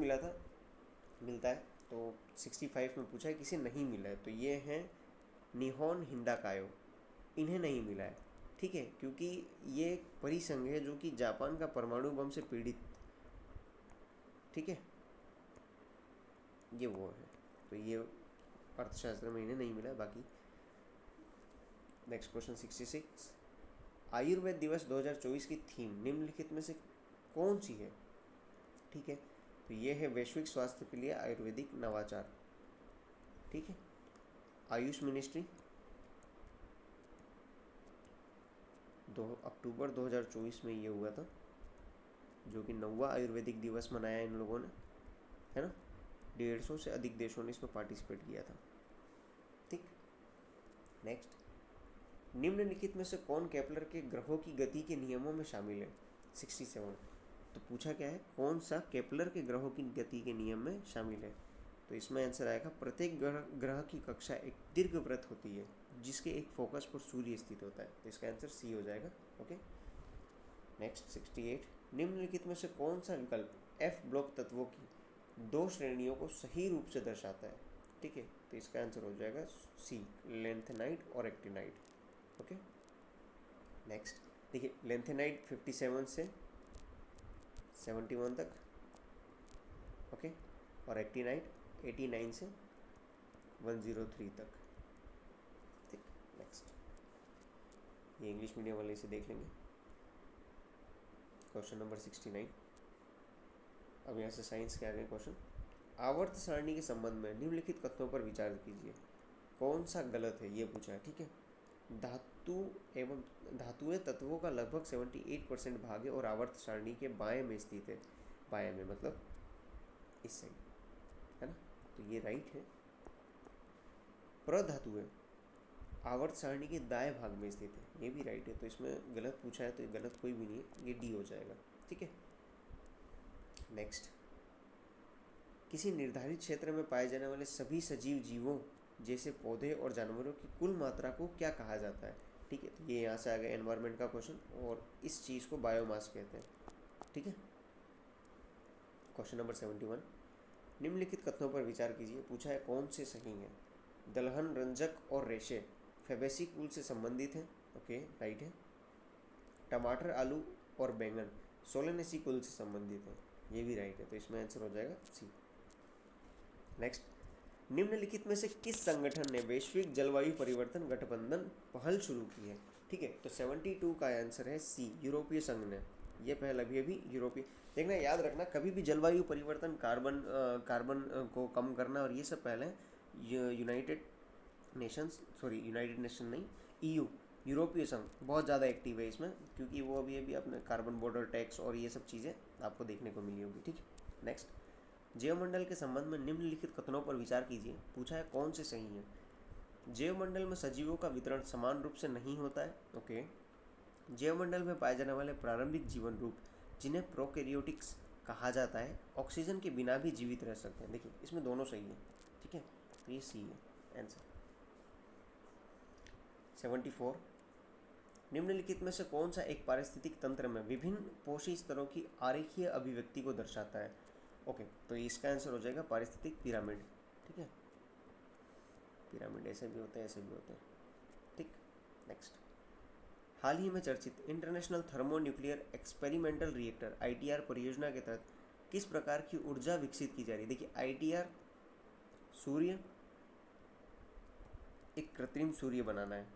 मिलता है, तो 65 में पूछा है किसे नहीं मिला है, तो ये हैं निहोन हिंदाकायो, इन्हें नहीं मिला है, ठीक है, क्योंकि ये एक परिसंघ है जो कि जापान का परमाणु बम से पीड़ित, ठीक है, ये वो है, तो ये अर्थशास्त्र में इन्हें नहीं मिला है बाकी। नेक्स्ट क्वेश्चन 66, आयुर्वेद दिवस 2024 की थीम निम्नलिखित में से कौन सी है? ठीक है, तो ये है वैश्विक स्वास्थ्य के लिए आयुर्वेदिक नवाचार, ठीक है। आयुष मिनिस्ट्री 2 अक्टूबर 2024 में ये हुआ था, जो कि 9वां आयुर्वेदिक दिवस मनाया इन लोगों ने, है ना। 150 से अधिक देशों ने इसमें पार्टिसिपेट किया था, ठीक। नेक्स्ट, निम्नलिखित में से कौन केपलर के ग्रहों की गति के नियमों में शामिल है? 67, तो पूछा क्या है कौन सा केपलर के ग्रहों की गति के नियम में शामिल है? तो इसमें आंसर आएगा प्रत्येक ग्रह की कक्षा एक दीर्घवृत्त होती है जिसके एक फोकस पर सूर्य स्थित होता है, तो इसका आंसर सी हो जाएगा, ओके। नेक्स्ट 68, निम्नलिखित में से कौन सा विकल्प एफ ब्लॉक तत्वों की दो श्रेणियों को सही रूप से दर्शाता है। ठीक है, तो इसका आंसर हो जाएगा सी, लेंथेनाइट और एक्टिनाइट। ओके, नेक्स्ट देखिए, लेंथेनाइट 57 से 71 तक, ओके, और एक्टिनाइट 89 से 103 तक। ठीक, नेक्स्ट ये इंग्लिश मीडियम वाले इसे देख लेंगे। Question number 69। अब यहाँ से साइंस के आगे क्वेश्चन, आवर्त सारणी के संबंध में निम्नलिखित कथनों पर विचार कीजिए, कौन सा गलत है, ये पूछा है। ठीक है, धातुएं तत्वों का लगभग 78% भाग है और आवर्त सारणी के बाएं में स्थित है। बाएं में मतलब इस साइड, है ना, तो ये राइट है। प्रधातुएं आवर्त सारणी के दाएं भाग में स्थित है, ये भी राइट है। तो इसमें गलत पूछा है, तो ये गलत कोई भी नहीं है, ये डी हो जाएगा। ठीक है, नेक्स्ट, किसी निर्धारित क्षेत्र में पाए जाने वाले सभी सजीव जीवों जैसे पौधे और जानवरों की कुल मात्रा को क्या कहा जाता है। ठीक है, तो ये यहाँ से आ गया एनवायरनमेंट का क्वेश्चन, और इस चीज़ को बायोमास कहते हैं। ठीक है, क्वेश्चन नंबर 71, निम्नलिखित कथनों पर विचार कीजिए, पूछा है कौन से सही हैं। दलहन, रंजक और रेशे फेबेसी कुल से संबंधित हैं। ओके, राइट है। टमाटर, आलू और बैंगन सोलेनेसी कुल से संबंधित है, ये भी राइट है। तो इसमें आंसर हो जाएगा सी। नेक्स्ट, निम्नलिखित में से किस संगठन ने वैश्विक जलवायु परिवर्तन गठबंधन पहल शुरू की है। ठीक है, तो 72 का आंसर है सी, यूरोपीय संघ ने। ये पहल अभी यूरोपीय, देखना याद रखना, कभी भी जलवायु परिवर्तन, कार्बन को कम करना और ये सब पहले यूनाइटेड नेशन नहीं, ईयू, यूरोपीय संघ बहुत ज़्यादा एक्टिव है इसमें, क्योंकि वो अभी अपने कार्बन बॉर्डर टैक्स और ये सब चीज़ें आपको देखने को मिली होगी। ठीक है, नेक्स्ट, जैवमंडल के संबंध में निम्नलिखित कथनों पर विचार कीजिए, पूछा है कौन से सही है। जैवमंडल में सजीवों का वितरण समान रूप से नहीं होता है। ओके, जैवमंडल में पाए जाने वाले प्रारंभिक जीवन रूप, जिन्हें प्रोकैरियोटिक्स कहा जाता है, ऑक्सीजन के बिना भी जीवित रह सकते हैं। देखिए, इसमें दोनों सही है। ठीक है, तो ये सी है आंसर। 74, निम्नलिखित में से कौन सा एक पारिस्थितिक तंत्र में विभिन्न पोषी स्तरों की आरेखीय अभिव्यक्ति को दर्शाता है। ओके, तो इसका आंसर हो जाएगा पारिस्थितिक पिरामिड। ठीक है, पिरामिड ऐसे भी होते हैं, ऐसे भी होते हैं। ठीक, नेक्स्ट, हाल ही में चर्चित international thermonuclear experimental reactor ITR परियोजना के तहत किस प्रकार की ऊर्जा विकसित की जा रही है। देखिए, ITR सूर्य, एक कृत्रिम सूर्य बनाना है।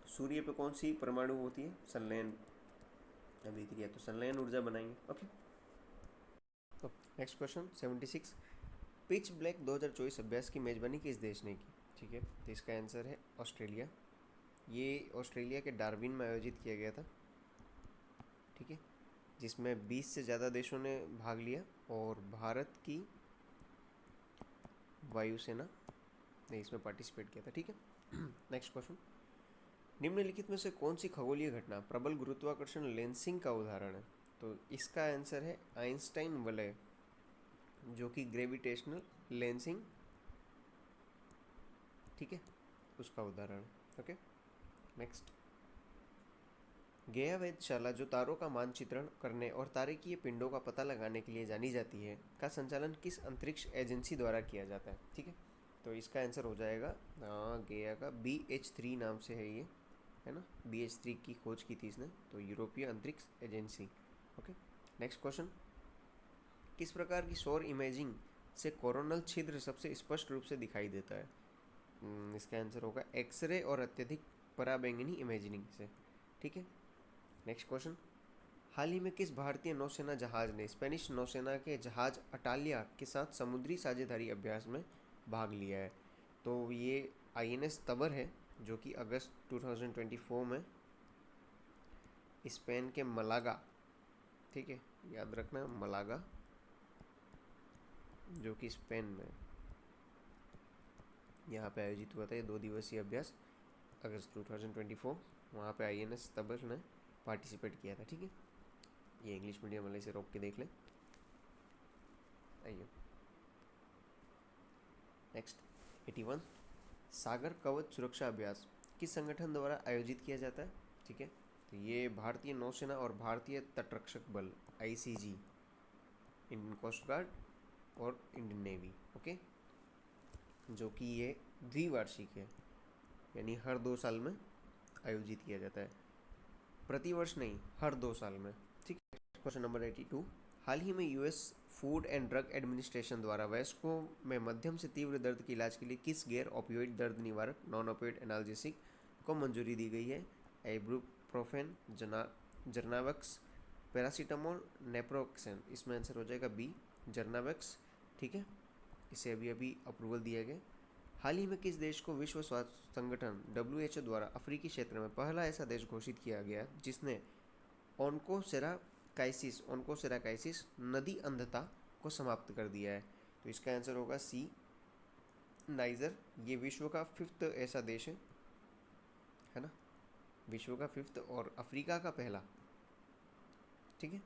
सूर्य पे कौन सी परमाणु होती है, संलयन अभिक्रिया, तो संलयन ऊर्जा बनाएंगे। Okay, next question 76, pitch black 2024 अभ्यास की मेजबानी किस देश ने की। ठीक है, तो इसका आंसर है ऑस्ट्रेलिया। ये ऑस्ट्रेलिया के डार्विन में आयोजित किया गया था। ठीक है, जिसमें 20 से ज़्यादा देशों ने भाग लिया और भारत की वायुसेना ने इसमें पार्टिसिपेट किया था। ठीक है, नेक्स्ट क्वेश्चन, निम्नलिखित में से कौन सी खगोलीय घटना प्रबल गुरुत्वाकर्षण लेंसिंग का उदाहरण है। तो इसका आंसर है आइंस्टाइन वलय, जो कि ग्रेविटेशनल लेंसिंग, ठीक है, उसका उदाहरण है। ओके, नेक्स्ट, गया वेधशाला, जो तारों का मानचित्रण करने और तारकीय पिंडों का पता लगाने के लिए जानी जाती है, का संचालन किस अंतरिक्ष एजेंसी द्वारा किया जाता है। ठीक है, तो इसका आंसर हो जाएगा गया का BH3 नाम से है ये, है ना, BH3 की खोज की थी इसने, तो यूरोपीय अंतरिक्ष एजेंसी। ओके, नेक्स्ट क्वेश्चन, किस प्रकार की सौर इमेजिंग से कोरोनल छिद्र सबसे स्पष्ट रूप से दिखाई देता है। इसका आंसर होगा एक्सरे और अत्यधिक पराबैंगनी इमेजिंग से। ठीक है, नेक्स्ट क्वेश्चन, हाल ही में किस भारतीय नौसेना जहाज ने स्पेनिश नौसेना के जहाज अटालिया के साथ समुद्री साझेदारी अभ्यास में भाग लिया है। तो ये INS तबर है, जो कि अगस्त 2024 में स्पेन के मलागा, ठीक है, याद रखना मलागा, जो कि स्पेन में यहाँ पे आयोजित हुआ था ये 2 दिवसीय अभ्यास अगस्त 2024। वहाँ पे INS तबर ने पार्टिसिपेट किया था। ठीक है, ये इंग्लिश मीडियम वाले से रोक के देख लें। आइए नेक्स्ट, 81, सागर कवच सुरक्षा अभ्यास किस संगठन द्वारा आयोजित किया जाता है। ठीक है, तो ये भारतीय नौसेना और भारतीय तटरक्षक बल ICG, इंडियन कोस्ट गार्ड और इंडियन नेवी। ओके, जो कि ये द्विवार्षिक है, यानी हर 2 साल में आयोजित किया जाता है, प्रतिवर्ष नहीं, हर 2 साल में। ठीक है। क्वेश्चन नंबर 82, हाल ही में US food and drug administration द्वारा वयस्कों में मध्यम से तीव्र दर्द के इलाज के लिए किस गैर ओपियोइड दर्द निवारक नॉन ओपियोइड एनाल्जेसिक को मंजूरी दी गई है? इबुप्रोफेन, जर्नावेक्स, पैरासीटामोल, नेप्रोक्सेन। इसमें आंसर हो जाएगा बी, जर्नावेक्स। ठीक है, इसे अभी अभी अप्रूवल दिया गया। हाल ही में किस देश को विश्व स्वास्थ्य संगठन WHO द्वारा अफ्रीकी क्षेत्र में पहला ऐसा देश घोषित किया गया जिसने ओनकोसेराकाइसिस नदी अंधता को समाप्त कर दिया है? तो इसका आंसर होगा सी, नाइजर। ये विश्व का 5th ऐसा देश है ना, विश्व का 5th और अफ्रीका का पहला। ठीक है।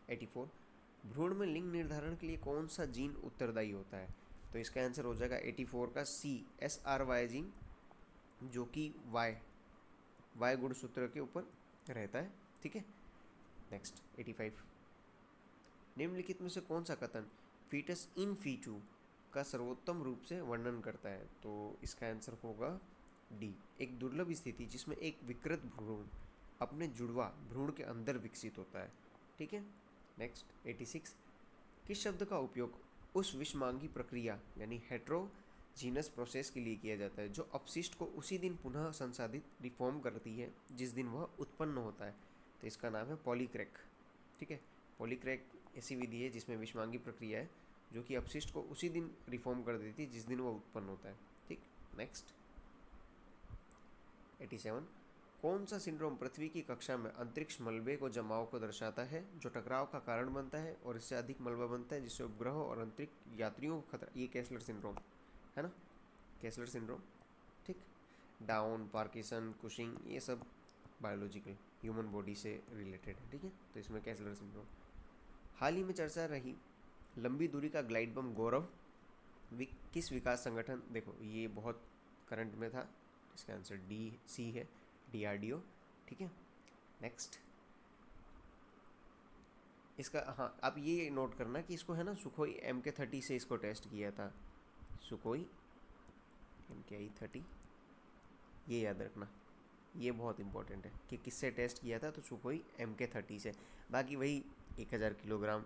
84, भ्रूण में लिंग निर्धारण के लिए कौन सा जीन उत्तरदायी होता है? तो इसका आंसर हो जाएगा 84 का सी, SRY जीन, जो कि वाई गुणसूत्र के ऊपर रहता है। ठीक है। नेक्स्ट 85, निम्नलिखित में से कौन सा कथन फीटस इन फीटू का सर्वोत्तम रूप से वर्णन करता है? तो इसका आंसर होगा डी, एक दुर्लभ स्थिति जिसमें एक विकृत भ्रूण अपने जुड़वा भ्रूण के अंदर विकसित होता है। ठीक है। नेक्स्ट 86, किस शब्द का उपयोग उस विषमांगी प्रक्रिया यानी हेट्रोजीनस प्रोसेस के लिए किया जाता है जो अपशिष्ट को उसी दिन पुनः संसाधित रिफॉर्म करती है जिस दिन वह उत्पन्न होता है? तो इसका नाम है पॉलीक्रैक। ठीक है। पॉलीक्रैक ऐसी विधि है जिसमें विषमांगी प्रक्रिया है जो कि अपशिष्ट को उसी दिन रिफॉर्म कर देती है जिस दिन वह उत्पन्न होता है। ठीक। नेक्स्ट 87, कौन सा सिंड्रोम पृथ्वी की कक्षा में अंतरिक्ष मलबे को जमाव को दर्शाता है जो टकराव का कारण बनता है और इससे अधिक मलबा बनता है जिससे उपग्रह और अंतरिक्ष यात्रियों को खतरा? ये केसलर सिंड्रोम है ना, केसलर सिंड्रोम। ठीक। डाउन, पार्किंसन, कुशिंग, ये सब बायोलॉजिकल ह्यूमन बॉडी से रिलेटेड है। ठीक है। तो इसमें केसलर सिंड्रोम। हाल ही में चर्चा रही लंबी दूरी का ग्लाइड बम गौरव किस विकास संगठन? देखो ये बहुत करंट में था, इसका आंसर सी है, DRDO। ठीक है। नेक्स्ट इसका, हाँ आप ये नोट करना कि इसको है ना सुखोई MK-30 से इसको टेस्ट किया था, सुखोई MKI-30, ये याद रखना, ये बहुत इंपॉर्टेंट है कि किससे टेस्ट किया था। तो सुखोई MK-30 से। बाकी वही 1000 किलोग्राम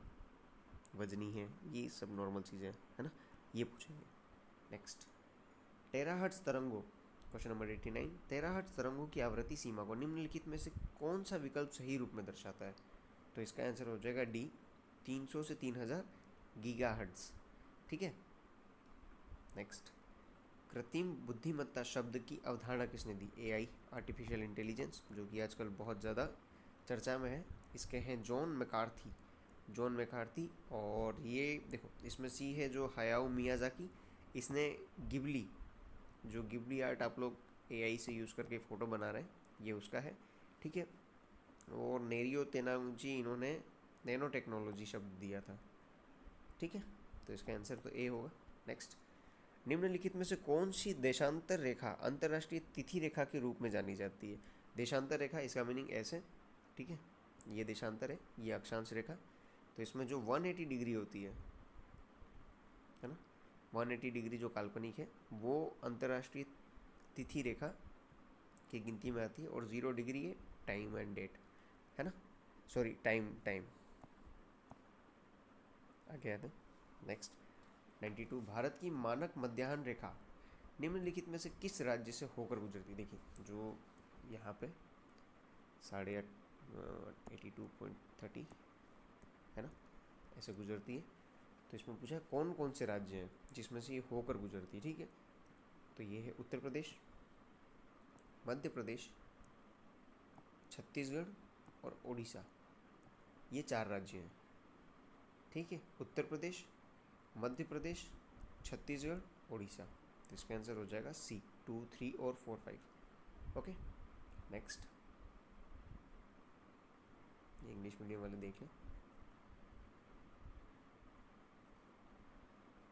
वजनी है, ये सब नॉर्मल चीज़ें है ना, ये पूछेंगे। नेक्स्ट टेराहर्ट्ज तरंगों, क्वेश्चन नंबर 89, टेराहर्ट्ज तरंगों की आवृत्ति सीमा को निम्नलिखित में से कौन सा विकल्प सही रूप में दर्शाता है? तो इसका आंसर हो जाएगा डी, 300 से 3000 गीगाहर्ट्ज। ठीक है। नेक्स्ट कृत्रिम बुद्धिमत्ता शब्द की अवधारणा किसने दी? AI, आर्टिफिशियल इंटेलिजेंस, जो कि आजकल बहुत ज़्यादा चर्चा में है। इसके हैं जॉन मैकार्थी। और ये देखो इसमें सी है जो हायाओ मियाजाकी, इसने गिबली आर्ट आप लोग AI से यूज़ करके फ़ोटो बना रहे हैं, ये उसका है। ठीक है। और नेरियो तेनाउची, इन्होंने नैनो टेक्नोलॉजी शब्द दिया था। ठीक है। तो इसका आंसर तो ए होगा। नेक्स्ट निम्नलिखित में से कौन सी देशांतर रेखा अंतर्राष्ट्रीय तिथि रेखा के रूप में जानी जाती है? देशांतर रेखा, इसका मीनिंग ऐसे। ठीक है। ये देशांतर है, ये अक्षांश रेखा। तो इसमें जो 180 डिग्री होती है ना, 180 डिग्री जो काल्पनिक है वो अंतर्राष्ट्रीय तिथि रेखा की गिनती में आती है। और 0 डिग्री है टाइम एंड डेट है ना, सॉरी टाइम आगे आते। नेक्स्ट 92, भारत की मानक मध्याह्न रेखा निम्नलिखित में से किस राज्य से होकर गुजरती? देखिए जो यहाँ पे 82.30 है ना, ऐसे गुजरती है। तो इसमें पूछा है कौन कौन से राज्य हैं जिसमें से ये होकर गुजरती है। ठीक है। तो ये है उत्तर प्रदेश, मध्य प्रदेश, छत्तीसगढ़ और उड़ीसा, ये 4 राज्य हैं। ठीक है। उत्तर प्रदेश, मध्य प्रदेश, छत्तीसगढ़, उड़ीसा। तो इसका आंसर हो जाएगा सी, 2, 3 और 4, 5। ओके। नेक्स्ट ये इंग्लिश मीडियम वाले देख लें।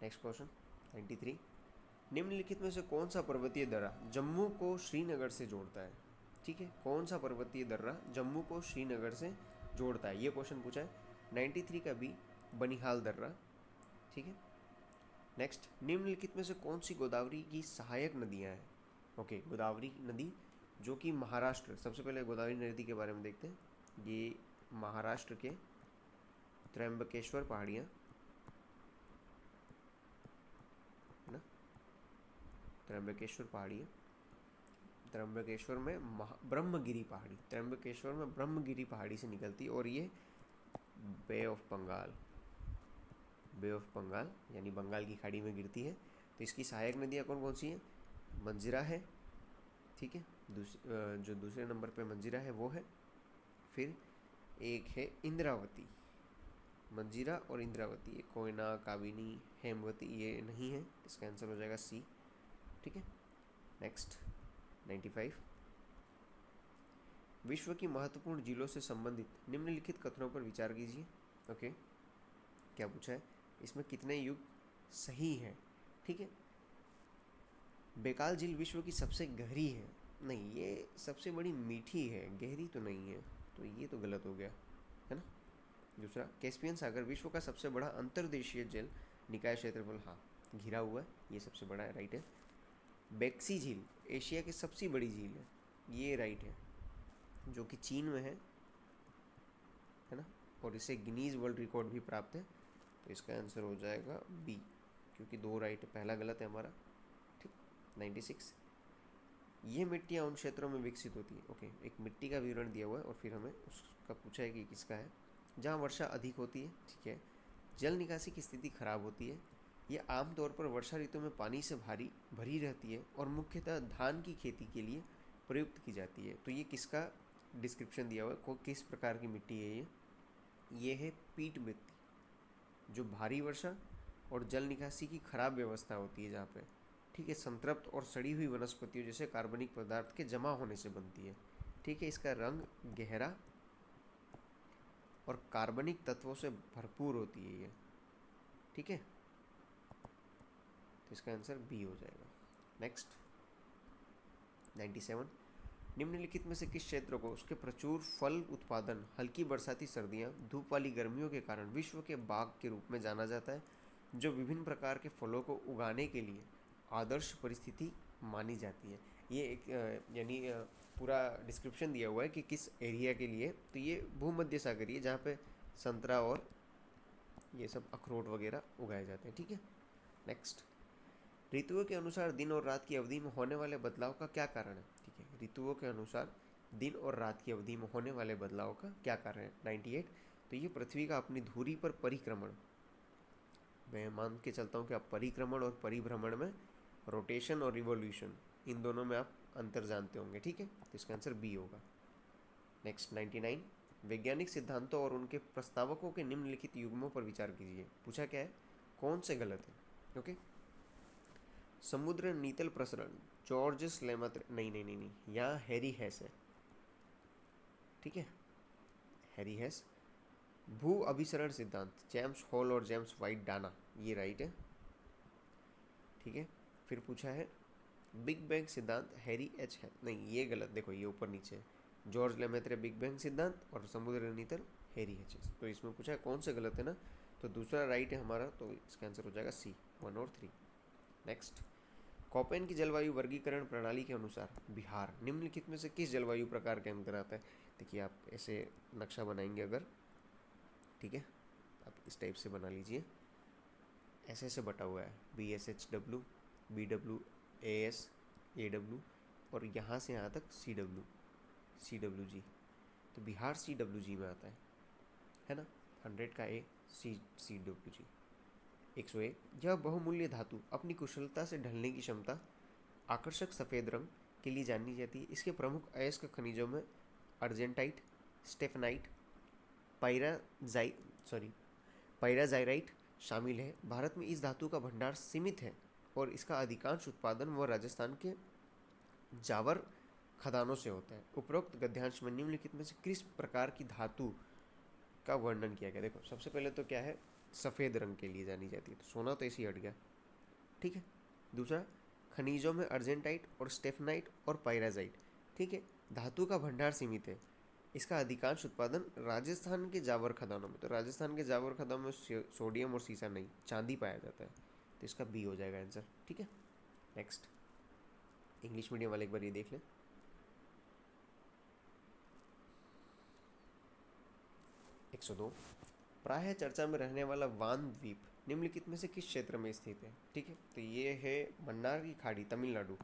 नेक्स्ट क्वेश्चन 93, निम्नलिखित में से कौन सा पर्वतीय दर्रा जम्मू को श्रीनगर से जोड़ता है? ठीक है। कौन सा पर्वतीय दर्रा जम्मू को श्रीनगर से जोड़ता है, ये क्वेश्चन पूछा है। 93 का बी, बनिहाल दर्रा। ठीक है। नेक्स्ट, निम्नलिखित में से कौन सी गोदावरी की सहायक नदियाँ हैं? ओके, गोदावरी नदी जो कि महाराष्ट्र, सबसे पहले गोदावरी नदी के बारे में देखते हैं। ये महाराष्ट्र के त्र्यंबकेश्वर पहाड़ियाँ, है ना, त्र्यंबकेश्वर पहाड़ियाँ, त्र्यंबकेश्वर में ब्रह्मगिरी पहाड़ी, त्र्यंबकेश्वर में ब्रह्मगिरी पहाड़ी से निकलती है और ये bay of Bengal, bay of Bengal यानी बंगाल की खाड़ी में गिरती है। तो इसकी सहायक नदियाँ कौन कौन सी हैं? मंजीरा है, ठीक है, जो दूसरे नंबर पे मंजीरा है वो है। फिर एक है इंद्रावती, मंजीरा और इंद्रावती, ये कोयना, काबिनी, हेमवती ये नहीं है, इसका आंसर हो जाएगा सी, ठीक है। नेक्स्ट 95, विश्व की महत्वपूर्ण झीलों से संबंधित निम्नलिखित कथनों पर विचार कीजिए। ओके, क्या पूछा है? इसमें कितने युग सही हैं? ठीक है। बेकाल झील विश्व की सबसे गहरी है, नहीं, ये सबसे बड़ी मीठी है, गहरी तो नहीं है, तो ये तो गलत हो गया, है ना। दूसरा, कैस्पियन सागर विश्व का सबसे बड़ा अंतर्देशीय जल निकाय क्षेत्रफल, हाँ, घिरा हुआ है, ये सबसे बड़ा है, राइट है। बेक्सी झील एशिया की सबसे बड़ी झील है, ये राइट है, जो कि चीन में है ना, और इसे गिनीज वर्ल्ड रिकॉर्ड भी प्राप्त है। तो इसका आंसर हो जाएगा बी, क्योंकि 2 राइट है, पहला गलत है हमारा, ठीक। 96, ये मिट्टियाँ उन क्षेत्रों में विकसित होती है। ओके, एक मिट्टी का विवरण दिया हुआ है और फिर हमें उसका पूछा है कि किसका है। जहाँ वर्षा अधिक होती है, ठीक है, जल निकासी की स्थिति खराब होती है, ये आमतौर पर वर्षा ऋतु में पानी से भरी रहती है और मुख्यतः धान की खेती के लिए प्रयुक्त की जाती है। तो ये किसका डिस्क्रिप्शन दिया हुआ है, किस प्रकार की मिट्टी है ये है पीट मिट्टी, जो भारी वर्षा और जल निकासी की खराब व्यवस्था होती है जहाँ पे, ठीक है, संतृप्त और सड़ी हुई वनस्पतियों जैसे कार्बनिक पदार्थ के जमा होने से बनती है, ठीक है। इसका रंग गहरा और कार्बनिक तत्वों से भरपूर होती है ये, ठीक है। तो इसका आंसर बी हो जाएगा। नेक्स्ट 97, निम्नलिखित में से किस क्षेत्र को उसके प्रचुर फल उत्पादन, हल्की बरसाती सर्दियाँ, धूप वाली गर्मियों के कारण विश्व के बाग के रूप में जाना जाता है, जो विभिन्न प्रकार के फलों को उगाने के लिए आदर्श परिस्थिति मानी जाती है? ये एक यानी पूरा डिस्क्रिप्शन दिया हुआ है कि किस एरिया के लिए। तो ये भूमध्य सागरीय, जहाँ पे संतरा और ये सब अखरोट वगैरह उगाए जाते हैं, ठीक है। नेक्स्ट, ऋतुओं के अनुसार दिन और रात की अवधि में होने वाले बदलाव का क्या कारण है? ठीक है, ऋतुओं के अनुसार दिन और रात की अवधि में होने वाले बदलाव का क्या कारण है? 98, तो ये पृथ्वी का अपनी धुरी पर परिक्रमण, मैं मान के चलता हूँ कि आप परिक्रमण और परिभ्रमण में रोटेशन और रिवोल्यूशन, इन दोनों में आप अंतर जानते होंगे, ठीक है। तो इसका आंसर बी होगा। नेक्स्ट 99, वैज्ञानिक सिद्धांतों और उनके प्रस्तावकों के निम्नलिखित युग्मों पर विचार कीजिए। पूछा क्या है, कौन से गलत है? ओके, समुद्र नीतल प्रसरण जॉर्ज लेमैत्रे, नहीं नहीं नहीं नहीं, यहाँ हैरी हेस है, ठीक है, हैरी हेस। भू अभिसरण सिद्धांत जेम्स हॉल और जेम्स वाइट डाना, ये राइट है, ठीक है। फिर पूछा है बिग बैंग सिद्धांत हैरी एच है, नहीं ये गलत, देखो ये ऊपर नीचे, जॉर्ज लेमैत्रे बिग बैंग सिद्धांत और समुद्र नीतल हैरी एच। तो इसमें पूछा है कौन से गलत है ना, तो दूसरा राइट है हमारा, तो इसका आंसर हो जाएगा सी, 1 और 3। नेक्स्ट, कोपेन की जलवायु वर्गीकरण प्रणाली के अनुसार बिहार निम्नलिखित में से किस जलवायु प्रकार के अंतर आता है? देखिए, आप ऐसे नक्शा बनाएंगे अगर, ठीक है, आप इस टाइप से बना लीजिए, ऐसे ऐसे बटा हुआ है, BSHW, BW, AS, AW और यहाँ से यहाँ तक CWG। तो बिहार CWG में आता है ना, 100 का A, CWG। 101, यह बहुमूल्य धातु अपनी कुशलता से ढलने की क्षमता, आकर्षक सफ़ेद रंग के लिए जानी जाती है। इसके प्रमुख अयस्क खनिजों में अर्जेंटाइट, स्टेफनाइट, पायराजाइराइट शामिल है। भारत में इस धातु का भंडार सीमित है और इसका अधिकांश उत्पादन वह राजस्थान के जावर खदानों से होता है। उपरोक्त गद्यांश में निम्नलिखित में से किस प्रकार की धातु का वर्णन किया गया? देखो, सबसे पहले तो क्या है, सफ़ेद रंग के लिए जानी जाती है, तो सोना तो ऐसे ही हट गया, ठीक है। दूसरा, खनिजों में अर्जेंटाइट और स्टेफनाइट और पायराजाइट, ठीक है। धातु का भंडार सीमित है, इसका अधिकांश उत्पादन राजस्थान के जावर खदानों में, तो राजस्थान के जावर खदानों में सोडियम और सीसा नहीं, चांदी पाया जाता है, तो इसका बी हो जाएगा आंसर। ठीक है, नेक्स्ट इंग्लिश मीडियम वाले एक बार ये देख लें। 102, प्रायः चर्चा में रहने वाला वान द्वीप निम्नलिखित में से किस क्षेत्र में स्थित है? ठीक है, तो ये है मन्नार की खाड़ी, तमिलनाडु।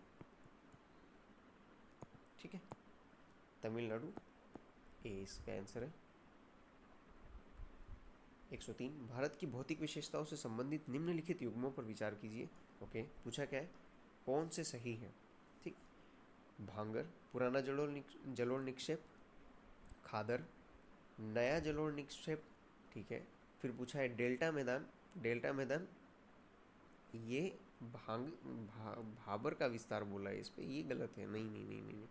ठीक है, तमिलनाडु ए इसका आंसर है। 103, भारत की भौतिक विशेषताओं से संबंधित निम्नलिखित युग्मों पर विचार कीजिए। ओके, पूछा क्या है, कौन से सही है? ठीक, भांगर, पुराना जलोढ़ निक्षेप, खादर, नया जलोढ़ निक्षेप। ठीक है, फिर पूछा है डेल्टा मैदान। डेल्टा मैदान ये भाबर का विस्तार बोला है इस पे, ये गलत है। नहीं नहीं नहीं नहीं, नहीं।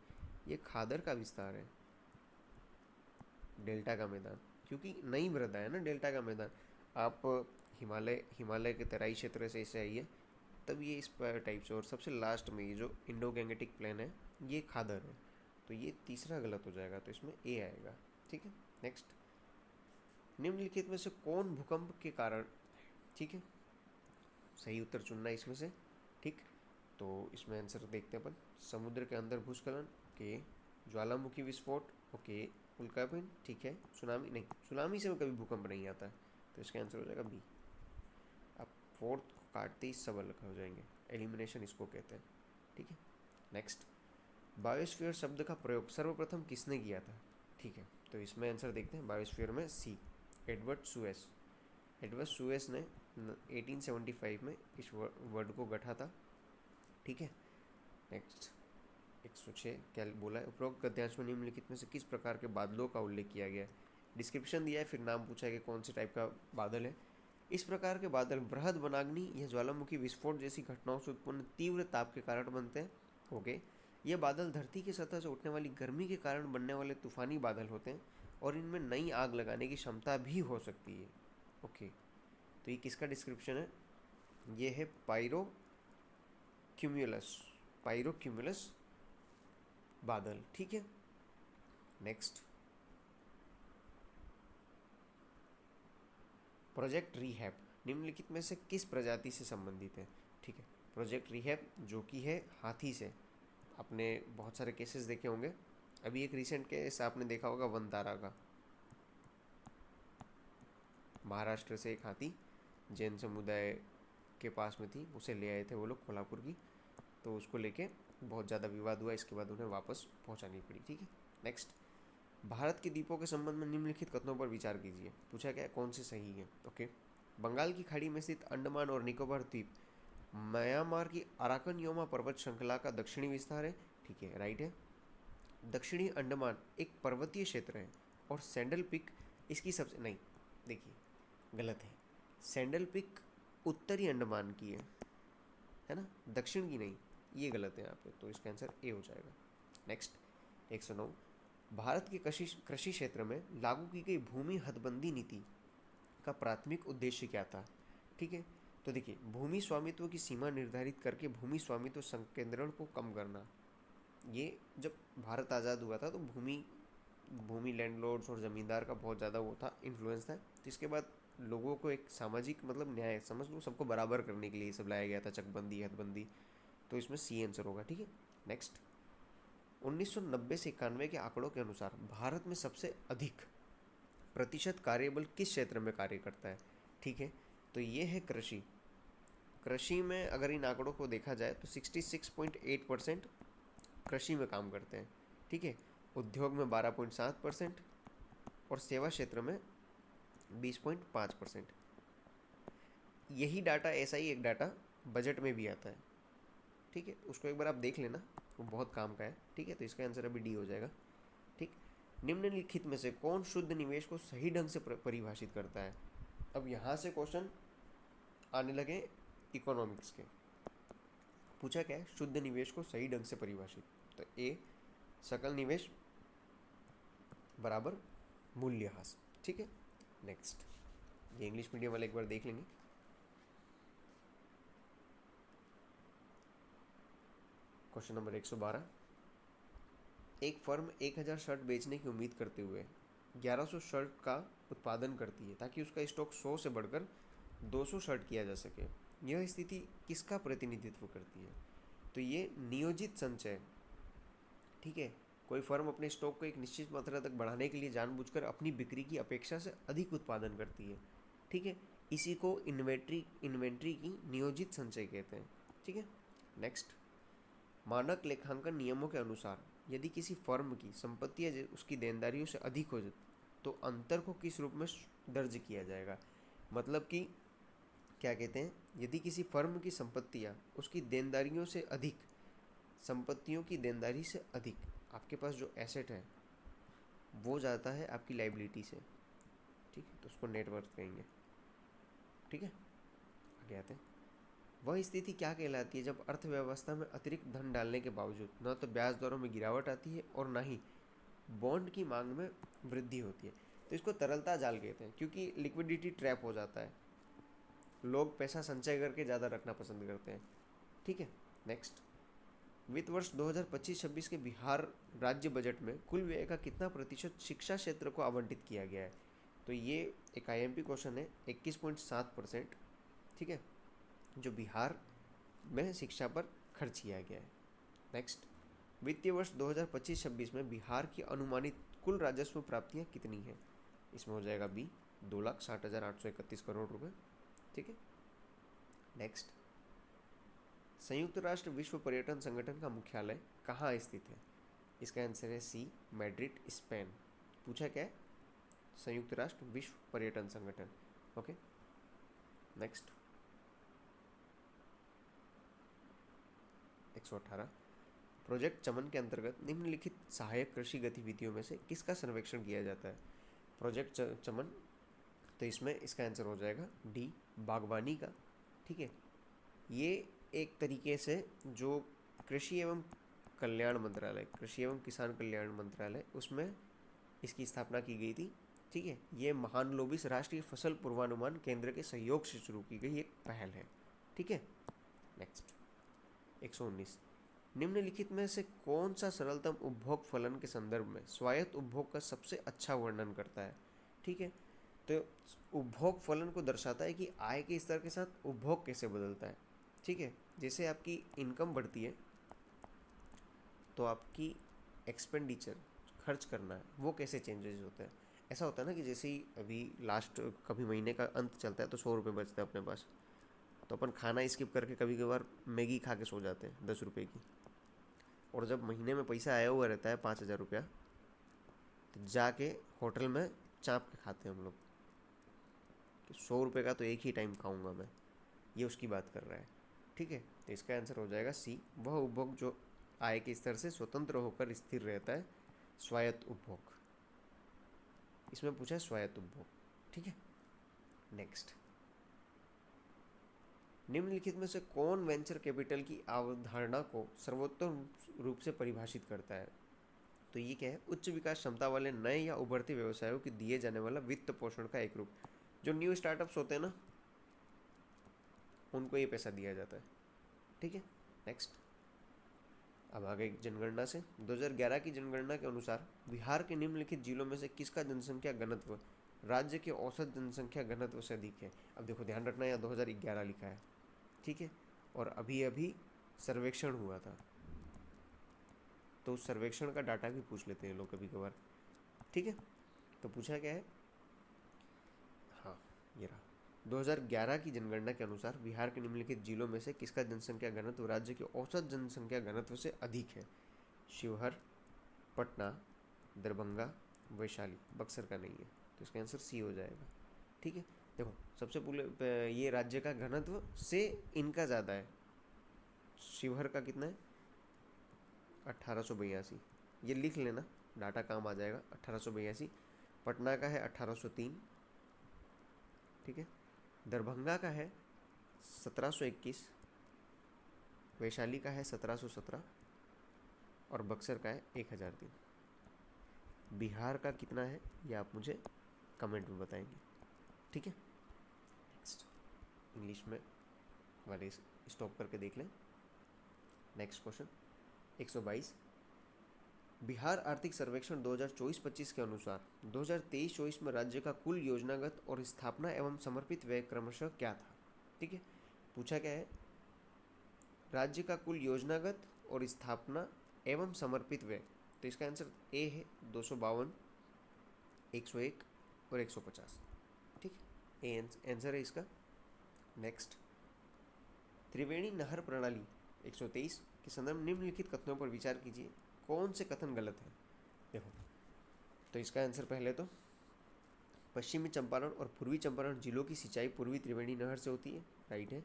ये खादर का विस्तार है, डेल्टा का मैदान, क्योंकि नई मृदा है ना डेल्टा का मैदान। आप हिमालय के तराई क्षेत्र से इसे आइए, तब ये इस टाइप से। और सबसे लास्ट में ये जो इंडो गैंगेटिक प्लेन है, ये खादर है, तो ये तीसरा गलत हो जाएगा, तो इसमें ए आएगा। ठीक है, नेक्स्ट, निम्नलिखित में से कौन भूकंप के कारण? ठीक है, सही उत्तर चुनना इसमें से। ठीक, तो इसमें आंसर देखते हैं अपन। समुद्र के अंदर भूस्खलन, ओके। ज्वालामुखी विस्फोट, ओके। उल्कापिंड, ठीक है। सुनामी नहीं, सुनामी से कभी भूकंप नहीं आता है, तो इसका आंसर हो जाएगा बी। अब फोर्थ को काटते ही सब अलग हो जाएंगे, एलिमिनेशन इसको कहते हैं। ठीक है, नेक्स्ट, बायोस्फीयर शब्द का प्रयोग सर्वप्रथम किसने किया था? ठीक है, तो इसमें आंसर देखते हैं। बायोस्फीयर में सी, एडवर्ड सुएस। एडवर्ड सुएस ने 1875 में इस वर्ड को गढ़ा था। ठीक है, नेक्स्ट 106, क्या बोला है, उपरोक्त गद्यांश में निम्नलिखित में से किस प्रकार के बादलों का उल्लेख किया गया है? डिस्क्रिप्शन दिया है, फिर नाम पूछा है कि कौन से टाइप का बादल है। इस प्रकार के बादल बृहद वनाग्नि या ज्वालामुखी विस्फोट जैसी घटनाओं से उत्पन्न तीव्र ताप के कारण बनते हैं। ओके, ये बादल धरती की सतह से उठने वाली गर्मी के कारण बनने वाले तूफानी बादल होते हैं, और इनमें नई आग लगाने की क्षमता भी हो सकती है। ओके, तो ये किसका डिस्क्रिप्शन है? ये है पायरोक्यूमुलस बादल। ठीक है, नेक्स्ट, प्रोजेक्ट रीहैब निम्नलिखित में से किस प्रजाति से संबंधित है? ठीक है, प्रोजेक्ट रीहैब जो कि है हाथी से। आपने बहुत सारे केसेस देखे होंगे, अभी एक रिसेंट केस आपने देखा होगा वनतारा का। महाराष्ट्र से एक हाथी जैन समुदाय के पास में थी, उसे ले आए थे वो लोग कोल्हापुर की, तो उसको लेके बहुत ज़्यादा विवाद हुआ, इसके बाद उन्हें वापस पहुंचानी पड़ी। ठीक है, नेक्स्ट, भारत के द्वीपों के संबंध में निम्नलिखित कथनों पर विचार कीजिए। पूछा गया कौन से सही है? ओके, बंगाल की खाड़ी में स्थित अंडमान और निकोबार द्वीप म्यांमार की अराकनयोमा पर्वत श्रृंखला का दक्षिणी विस्तार है। ठीक है, राइट है। दक्षिणी अंडमान एक पर्वतीय क्षेत्र है, और सैंडल पिक इसकी सबसे, नहीं देखिए गलत है, सैंडल पिक उत्तरी अंडमान की है ना, दक्षिण की नहीं, ये गलत है यहाँ पे, तो इसका आंसर ए हो जाएगा। नेक्स्ट 109, भारत के कृषि क्षेत्र में लागू की गई भूमि हदबंदी नीति का प्राथमिक उद्देश्य क्या था? ठीक है, तो देखिए, भूमि स्वामित्व की सीमा निर्धारित करके भूमि स्वामित्व संकेंद्रण को कम करना। ये जब भारत आज़ाद हुआ था तो भूमि लैंडलॉर्ड्स और ज़मींदार का बहुत ज़्यादा वो था, इन्फ्लुएंस था। तो इसके बाद लोगों को एक सामाजिक मतलब न्याय समझ लो, सबको बराबर करने के लिए सब लाया गया था, चकबंदी हदबंदी, तो इसमें सी आंसर होगा। ठीक है, नेक्स्ट, 1990 से 91 के आंकड़ों के अनुसार भारत में सबसे अधिक प्रतिशत कार्यबल किस क्षेत्र में कार्य करता है? ठीक है, तो ये है कृषि। कृषि में अगर इन आंकड़ों को देखा जाए तो 66.8% कृषि में काम करते हैं। ठीक है, उद्योग में 12.7% और सेवा क्षेत्र में 20.5%। यही डाटा, ऐसा ही एक डाटा बजट में भी आता है। ठीक है, उसको एक बार आप देख लेना, वो बहुत काम का है। ठीक है, तो इसका आंसर अभी डी हो जाएगा। ठीक, निम्नलिखित में से कौन शुद्ध निवेश को सही ढंग से परिभाषित करता है? अब यहाँ से क्वेश्चन आने लगे इकोनॉमिक्स के। पूछा क्या है, शुद्ध निवेश को सही ढंग से परिभाषित, तो ए सकल निवेश बराबर मूल्यह्रास। ठीक है, नेक्स्ट, ये इंग्लिश मीडियम वाले एक बार देख लेंगे। क्वेश्चन नंबर 112, एक फर्म 1000 शर्ट बेचने की उम्मीद करते हुए 1100 शर्ट का उत्पादन करती है ताकि उसका स्टॉक 100 से बढ़कर 200 शर्ट किया जा सके। यह स्थिति किसका प्रतिनिधित्व करती है? तो ये नियोजित संचय। ठीक है, कोई फर्म अपने स्टॉक को एक निश्चित मात्रा तक बढ़ाने के लिए जानबूझकर अपनी बिक्री की अपेक्षा से अधिक उत्पादन करती है। ठीक है, इसी को इन्वेंट्री की नियोजित संचय कहते हैं। ठीक है, नेक्स्ट, मानक लेखांकन नियमों के अनुसार यदि किसी फर्म की संपत्तियां उसकी देनदारियों से अधिक हो जाए तो अंतर को किस रूप में दर्ज किया जाएगा? मतलब कि क्या कहते हैं, यदि किसी फर्म की संपत्तियां उसकी देनदारियों से अधिक, संपत्तियों की देनदारी से अधिक, आपके पास जो एसेट है वो जाता है आपकी लाइबिलिटी से। ठीक है, तो उसको नेटवर्थ कहेंगे। ठीक है, आगे आते हैं। वह स्थिति क्या कहलाती है जब अर्थव्यवस्था में अतिरिक्त धन डालने के बावजूद न तो ब्याज दरों में गिरावट आती है और ना ही बॉन्ड की मांग में वृद्धि होती है? तो इसको तरलता जाल कहते हैं, क्योंकि लिक्विडिटी ट्रैप हो जाता है, लोग पैसा संचय करके ज़्यादा रखना पसंद करते हैं। ठीक है, नेक्स्ट, वित्त वर्ष 2025-26 के बिहार राज्य बजट में कुल व्यय का कितना प्रतिशत शिक्षा क्षेत्र को आवंटित किया गया है? तो ये एक आईएमपी क्वेश्चन है, 21.7%। ठीक है, जो बिहार में शिक्षा पर खर्च किया गया है। नेक्स्ट, वित्तीय वर्ष 2025-26 में बिहार की अनुमानित कुल राजस्व प्राप्तियां कितनी हैं? इसमें हो जाएगा बी, 2,60,831 करोड़ रुपए। ठीक है, नेक्स्ट, संयुक्त राष्ट्र विश्व पर्यटन संगठन का मुख्यालय कहाँ स्थित है? इसका आंसर है सी, मैड्रिड, स्पेन। पूछा क्या है? संयुक्त राष्ट्र विश्व पर्यटन संगठन। ओके, नेक्स्ट, 118, प्रोजेक्ट चमन के अंतर्गत निम्नलिखित सहायक कृषि गतिविधियों में से किसका सर्वेक्षण किया जाता है? प्रोजेक्ट चमन, तो इसमें इसका आंसर हो जाएगा डी, बागवानी का। ठीक है, ये एक तरीके से जो कृषि एवं कल्याण मंत्रालय, कृषि एवं किसान कल्याण मंत्रालय, उसमें इसकी स्थापना की गई थी। ठीक है, ये महानलोबिस राष्ट्रीय फसल पूर्वानुमान केंद्र के सहयोग से शुरू की गई एक पहल है। ठीक है, नेक्स्ट, 119, निम्नलिखित में से कौन सा सरलतम उपभोग फलन के संदर्भ में स्वायत्त उपभोग का सबसे अच्छा वर्णन करता है? ठीक है, तो उपभोग फलन को दर्शाता है कि आय के स्तर के साथ उपभोग कैसे बदलता है। ठीक है, जैसे आपकी इनकम बढ़ती है तो आपकी एक्सपेंडिचर, खर्च करना है, वो कैसे चेंजेस होता है? ऐसा होता है ना कि जैसे ही अभी लास्ट कभी महीने का अंत चलता है तो 100 रुपये बचते हैं अपने पास, तो अपन खाना स्किप करके कभी कभार मैगी खा के सो जाते हैं 10 रुपये की। और जब महीने में पैसा आया हुआ रहता है 5,000 रुपया, तो जाके होटल में चाँप के खाते हैं हम लोग कि 100 रुपये का तो एक ही टाइम खाऊंगा मैं। ये उसकी बात कर रहा है। ठीक है, तो इसका आंसर हो जाएगा सी, वह उपभोग जो आय के स्तर से स्वतंत्र होकर स्थिर रहता है, स्वायत्त उपभोग। इसमें पूछा है स्वायत्त उपभोग। ठीक है, नेक्स्ट, निम्नलिखित में से कौन वेंचर कैपिटल की अवधारणा को सर्वोत्तम रूप से परिभाषित करता है? तो ये क्या है? उच्च विकास क्षमता वाले नए या उभरते व्यवसायों को दिए जाने वाला वित्त पोषण का एक रूप। जो न्यू स्टार्टअप्स होते हैं ना, उनको ये पैसा दिया जाता है। ठीक है, नेक्स्ट, अब आगे जनगणना से 2011 की जनगणना के अनुसार बिहार के निम्नलिखित जिलों में से किसका जनसंख्या घनत्व राज्य के औसत जनसंख्या घनत्व से अधिक है? अब देखो, ध्यान रखना, यहाँ 2011 लिखा है। ठीक है, और अभी अभी सर्वेक्षण हुआ था, तो उस सर्वेक्षण का डाटा भी पूछ लेते हैं लोग कभी कभार। ठीक है, तो पूछा क्या है? हाँ, ये रहा, 2011 की जनगणना के अनुसार बिहार के निम्नलिखित जिलों में से किसका जनसंख्या घनत्व राज्य के औसत जनसंख्या घनत्व से अधिक है? शिवहर, पटना, दरभंगा, वैशाली। बक्सर का नहीं है, तो इसका आंसर सी हो जाएगा। ठीक है, देखो, सबसे पहले ये राज्य का घनत्व से इनका ज़्यादा है। शिवहर का कितना है? 1882। ये लिख लेना, डाटा काम आ जाएगा। 1882। पटना का है 1803। ठीक है, दरभंगा का है 1721, वैशाली का है 1717 और बक्सर का है 1003। बिहार का कितना है ये आप मुझे कमेंट में बताएंगे। ठीक है, नेक्स्ट, इंग्लिश में वाले स्टॉप करके देख लें। नेक्स्ट क्वेश्चन 122, बिहार आर्थिक सर्वेक्षण 2024-25 के अनुसार 2023-24 में राज्य का कुल योजनागत और स्थापना एवं समर्पित व्यय क्रमशः क्या था। ठीक है, पूछा क्या है, राज्य का कुल योजनागत और स्थापना एवं समर्पित व्यय। तो इसका आंसर ए है 252, 101 और 150। ठीक है, ए आंसर है इसका। नेक्स्ट, त्रिवेणी नहर प्रणाली 123 के संदर्भ में निम्नलिखित कथनों पर विचार कीजिए, कौन से कथन गलत है। देखो, तो इसका आंसर पहले तो पश्चिमी चंपारण और पूर्वी चंपारण जिलों की सिंचाई पूर्वी त्रिवेणी नहर से होती है, राइट है।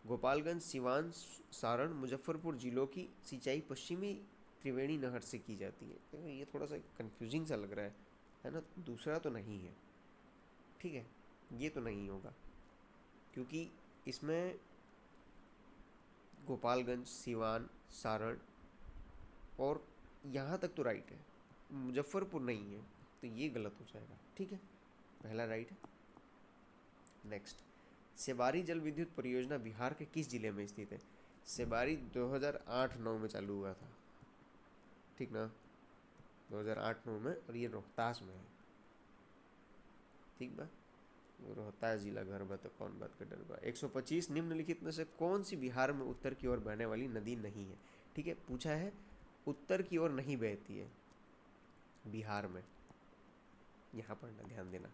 गोपालगंज, सिवान, सारण, मुजफ्फरपुर जिलों की सिंचाई पश्चिमी त्रिवेणी नहर से की जाती है। देखो, ये थोड़ा सा कंफ्यूजिंग सा लग रहा है ना। दूसरा तो नहीं है, ठीक है, ये तो नहीं होगा, क्योंकि इसमें गोपालगंज, सिवान, सारण और यहाँ तक तो राइट है, मुजफ्फरपुर नहीं है, तो ये गलत हो जाएगा। ठीक है, पहला राइट है। नेक्स्ट, सेबारी जल विद्युत परियोजना बिहार के किस जिले में स्थित है। सेबारी 2008-9 में चालू हुआ था, ठीक ना, 2008-9 में, और ये रोहतास में है। ठीक बा, रोहतास जिला घर बा तो कौन बात का डर बा। 125, निम्नलिखित में से कौन सी बिहार में उत्तर की ओर बहने वाली नदी नहीं है। ठीक है, पूछा है उत्तर की ओर नहीं बहती है बिहार में, यहाँ पढ़ना, ध्यान देना।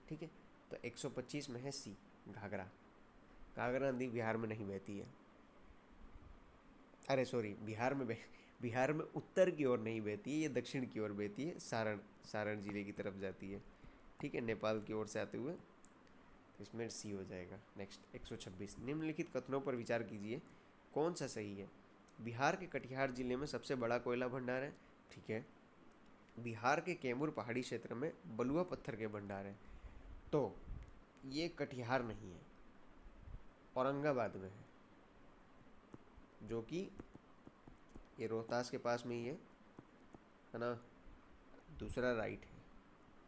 ठीक है, तो 125 में है सी, घाघरा। घाघरा नदी बिहार में नहीं बहती है, अरे सॉरी, बिहार में उत्तर की ओर नहीं बहती है, ये दक्षिण की ओर बहती है, सारण जिले की तरफ जाती है। ठीक है, नेपाल की ओर से आते हुए, इसमें सी हो जाएगा। नेक्स्ट, 126, निम्नलिखित कथनों पर विचार कीजिए, कौन सा सही है। बिहार के कटिहार जिले में सबसे बड़ा कोयला भंडार है, ठीक है। बिहार के कैमूर पहाड़ी क्षेत्र में बलुआ पत्थर के भंडार है, तो ये कटिहार नहीं है, औरंगाबाद में है, जो कि ये रोहतास के पास में ही है ना। दूसरा राइट है,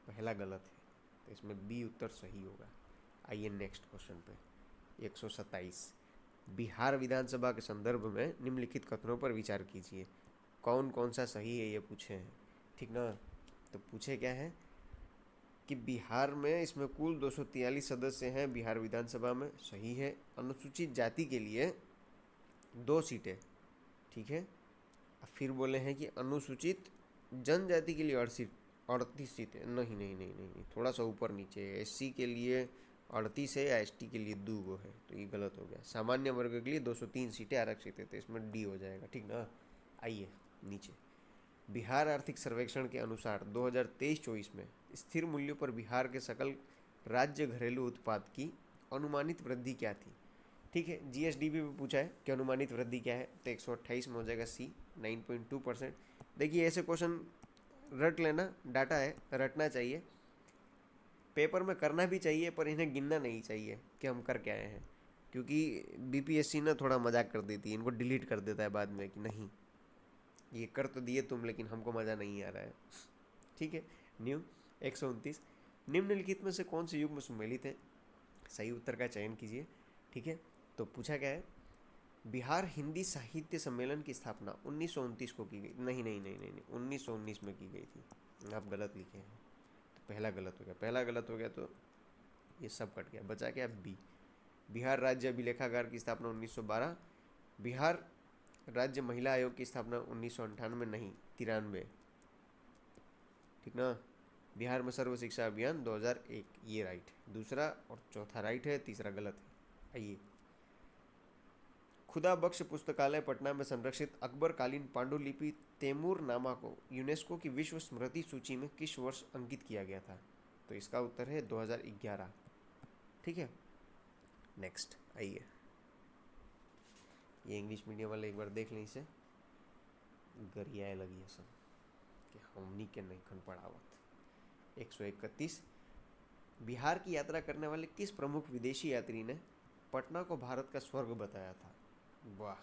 पहला गलत है, तो इसमें बी उत्तर सही होगा। आइए नेक्स्ट क्वेश्चन पे, 127, बिहार विधानसभा के संदर्भ में निम्नलिखित कथनों पर विचार कीजिए, कौन कौन सा सही है ये पूछे हैं, ठीक ना। तो पूछे क्या है कि बिहार में इसमें कुल 243 सदस्य हैं बिहार विधानसभा में, सही है। अनुसूचित जाति के लिए 2 सीटें, ठीक है। फिर बोले हैं कि अनुसूचित जनजाति के लिए 38 सीटें, नहीं नहीं नहीं नहीं नहीं, थोड़ा सा ऊपर नीचे है। एससी के लिए 38 है, एसटी के लिए 2 है, तो ये गलत हो गया। सामान्य वर्ग के लिए 203 सीटें आरक्षित है, तो इसमें डी हो जाएगा, ठीक ना। आइए नीचे, बिहार आर्थिक सर्वेक्षण के अनुसार 2023-24 में स्थिर मूल्यों पर बिहार के सकल राज्य घरेलू उत्पाद की अनुमानित वृद्धि क्या थी। ठीक है, जीएसडीपी में पूछा है कि अनुमानित वृद्धि क्या है, तो 128 में हो जाएगा सी, 9.2%। देखिए, ऐसे क्वेश्चन रट लेना, डाटा है, रटना चाहिए, पेपर में करना भी चाहिए, पर इन्हें गिनना नहीं चाहिए कि हम कर क्या आए हैं, क्योंकि बीपीएससी ना थोड़ा मजाक कर देती है, इनको डिलीट कर देता है बाद में कि नहीं, ये कर तो दिए तुम, लेकिन हमको मज़ा नहीं आ रहा है। ठीक है, न्यू 129, निम्नलिखित में से कौन से युग में सुमेलित है, सही उत्तर का चयन कीजिए। ठीक है, तो पूछा क्या है, बिहार हिंदी साहित्य सम्मेलन की स्थापना 1929 को की गई, नहीं नहीं नहीं नहीं, 1919 में की गई थी, आप गलत लिखे हैं, तो पहला गलत हो गया, पहला गलत हो गया, तो ये सब कट गया, बचा क्या बी। बिहार राज्य अभिलेखागार की स्थापना 1912, बिहार राज्य महिला आयोग की स्थापना 1998, नहीं 93, ठीक ना। बिहार में सर्व शिक्षा अभियान 2001, ये राइट है, दूसरा और चौथा राइट है, तीसरा गलत है। आइए, खुदा बख्श पुस्तकालय पटना में संरक्षित अकबरकालीन पांडुलिपि तैमूर नामा को यूनेस्को की विश्व स्मृति सूची में किस वर्ष अंकित किया गया था। तो इसका उत्तर है 2011। ठीक है, नेक्स्ट आइए, ये इंग्लिश मीडियम वाले एक बार देख लें, इसे गरियाए लगी सब कि हमनी के नहीं खन पढ़ावत। 131, बिहार की यात्रा करने वाले किस प्रमुख विदेशी यात्री ने पटना को भारत का स्वर्ग बताया था। वाह,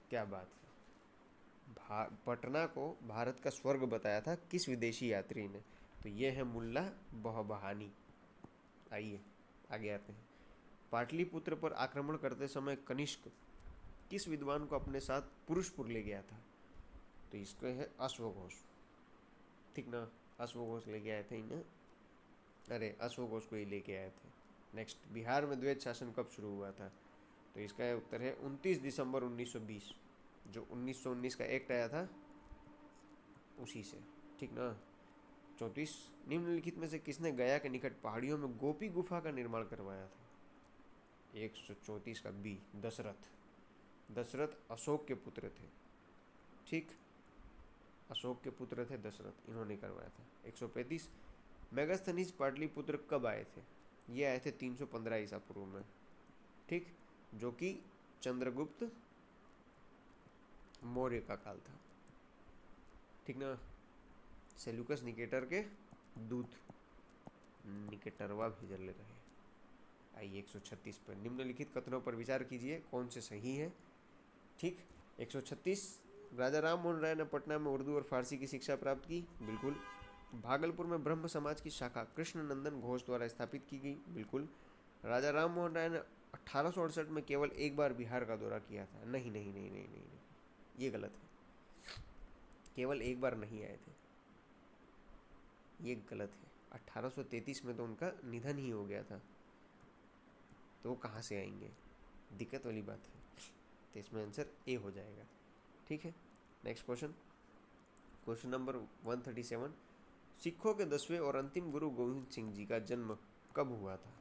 क्या बात है, पटना को भारत का स्वर्ग बताया था किस विदेशी यात्री ने, तो ये है मुल्ला बहबहानी। आइए आगे आते हैं, पाटलिपुत्र पर आक्रमण करते समय कनिष्क किस विद्वान को अपने साथ पुरुषपुर ले गया था। तो इसको है अश्वघोष, ठीक ना, अश्वघोष लेके आए थे इन्हें, अरे अश्वघोष को ही लेके आए थे। नेक्स्ट, बिहार में द्वैत शासन कब शुरू हुआ था? तो इसका उत्तर है 29 दिसंबर 1920, जो 1919 का एक्ट आया था उसी से, ठीक ना। 34, निम्नलिखित में से किसने गया के निकट पहाड़ियों में गोपी गुफा का निर्माण करवाया था? 134 का बी, दशरथ। दशरथ अशोक के पुत्र थे, ठीक, अशोक के पुत्र थे दशरथ, इन्होंने करवाया था। 135, मेगास्थनीज पाटलिपुत्र कब आए थे? ये आए थे 315 ईसा पूर्व में, ठीक, जो कि चंद्रगुप्त मौर्य का काल था, ठीक ना। सेल्यूकस निकेटर के दूत निकेटरवा भेजल रहे। आइए 136 पर, निम्नलिखित कथनों पर विचार कीजिए, कौन से सही है, ठीक। 136, राजा राम मोहन राय ने पटना में उर्दू और फारसी की शिक्षा प्राप्त की, बिल्कुल। भागलपुर में ब्रह्म समाज की शाखा कृष्ण नंदन घोष द्वारा स्थापित की गई, बिल्कुल। राजा राम मोहन राय ने 1868 में केवल एक बार बिहार का दौरा किया था, नहीं नहीं नहीं नहीं नहीं, नहीं। ये गलत है, केवल एक बार नहीं आए थे, ये गलत है। 1833 में तो उनका निधन ही हो गया था, तो वो कहाँ से आएंगे, दिक्कत वाली बात है। तो इसमें आंसर ए हो जाएगा, ठीक है। नेक्स्ट क्वेश्चन, क्वेश्चन नंबर 137, सिखों के 10वें और अंतिम गुरु गोविंद सिंह जी का जन्म कब हुआ था?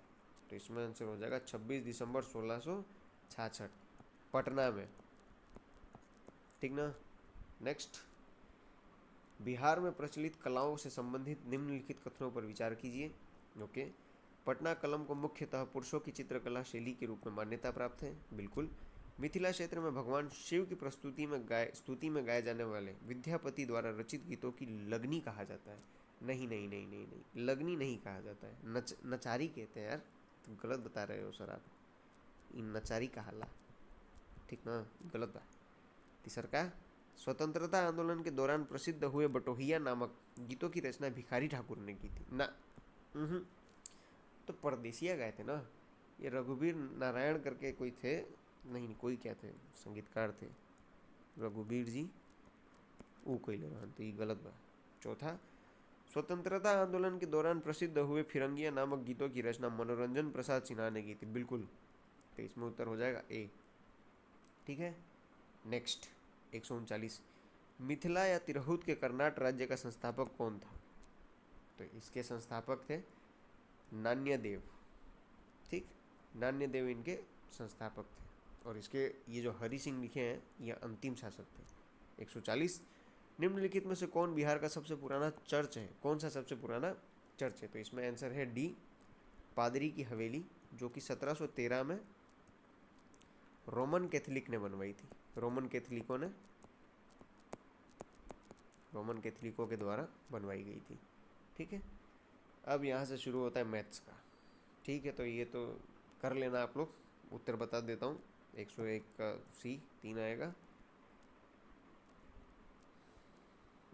तो इसमें आंसर हो जाएगा 26 दिसंबर 1666, पटना में, ठीक ना। नेक्स्ट, बिहार में प्रचलित कलाओं से संबंधित निम्नलिखित कथनों पर विचार कीजिए, ओके। पटना कलम को मुख्यतः पुरुषों की चित्रकला शैली के रूप में मान्यता प्राप्त है, बिल्कुल। मिथिला क्षेत्र में भगवान शिव की स्तुति में गाए जाने वाले विद्यापति द्वारा रचित गीतों की लगनी कहा जाता है, नहीं नहीं नहीं नहीं नहीं, लगनी नहीं कहा जाता है, नचारी कहते हैं यार, तुम गलत बता रहे हो सर आप, इन नचारी कहाला, ठीक ना, गलत बात। तीसर का, स्वतंत्रता आंदोलन के दौरान प्रसिद्ध हुए बटोहिया नामक गीतों की रचना भिखारी ठाकुर ने की थी ना, तो परदेसिया गाए थे ना, ये रघुवीर नारायण करके कोई थे, नहीं कोई क्या थे, संगीतकार थे, रघुवीर जी वो कोई ले रहा, तो ये गलत बात। चौथा, स्वतंत्रता आंदोलन के दौरान प्रसिद्ध हुए फिरंगिया नामक गीतों की रचना मनोरंजन प्रसाद सिन्हा ने की थी, बिल्कुल, तो इसमें उत्तर हो जाएगा ए, ठीक है। नेक्स्ट, 139, मिथिला या तिरहुत के कर्नाट राज्य का संस्थापक कौन था? तो इसके संस्थापक थे नान्यदेव, ठीक, नान्यदेव इनके संस्थापक थे, और इसके ये जो हरि सिंह लिखे हैं ये अंतिम शासक थे। 140, निम्नलिखित में से कौन बिहार का सबसे पुराना चर्च है? कौन सा सबसे पुराना चर्च है? तो इसमें आंसर है डी, पादरी की हवेली, जो कि 1713 में रोमन कैथोलिक ने बनवाई थी, रोमन कैथोलिकों के द्वारा बनवाई गई थी, ठीक है। अब यहाँ से शुरू होता है मैथ्स का, ठीक है, तो ये तो कर लेना आप लोग, उत्तर बता देता हूँ। 101 का सी 3 आएगा,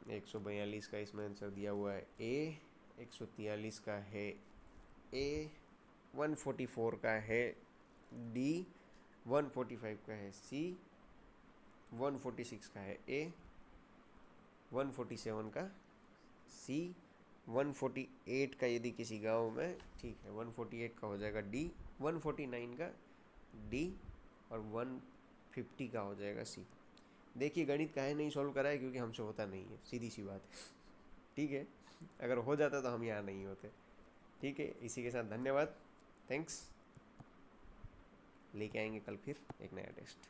142 का इसमें आंसर दिया हुआ है ए, 143 का है ए, 144 का है डी, 145 का है सी, 146 का है ए, 147 का सी, 148 का यदि किसी गांव में, ठीक है, 148 का हो जाएगा डी, 149 का डी, और 150 का हो जाएगा सी। देखिए गणित काहे नहीं सॉल्व करा है, क्योंकि हमसे होता नहीं है, सीधी सी बात है, ठीक है, अगर हो जाता तो हम यहाँ नहीं होते, ठीक है। इसी के साथ धन्यवाद, थैंक्स, लेके आएंगे कल फिर एक नया टेस्ट।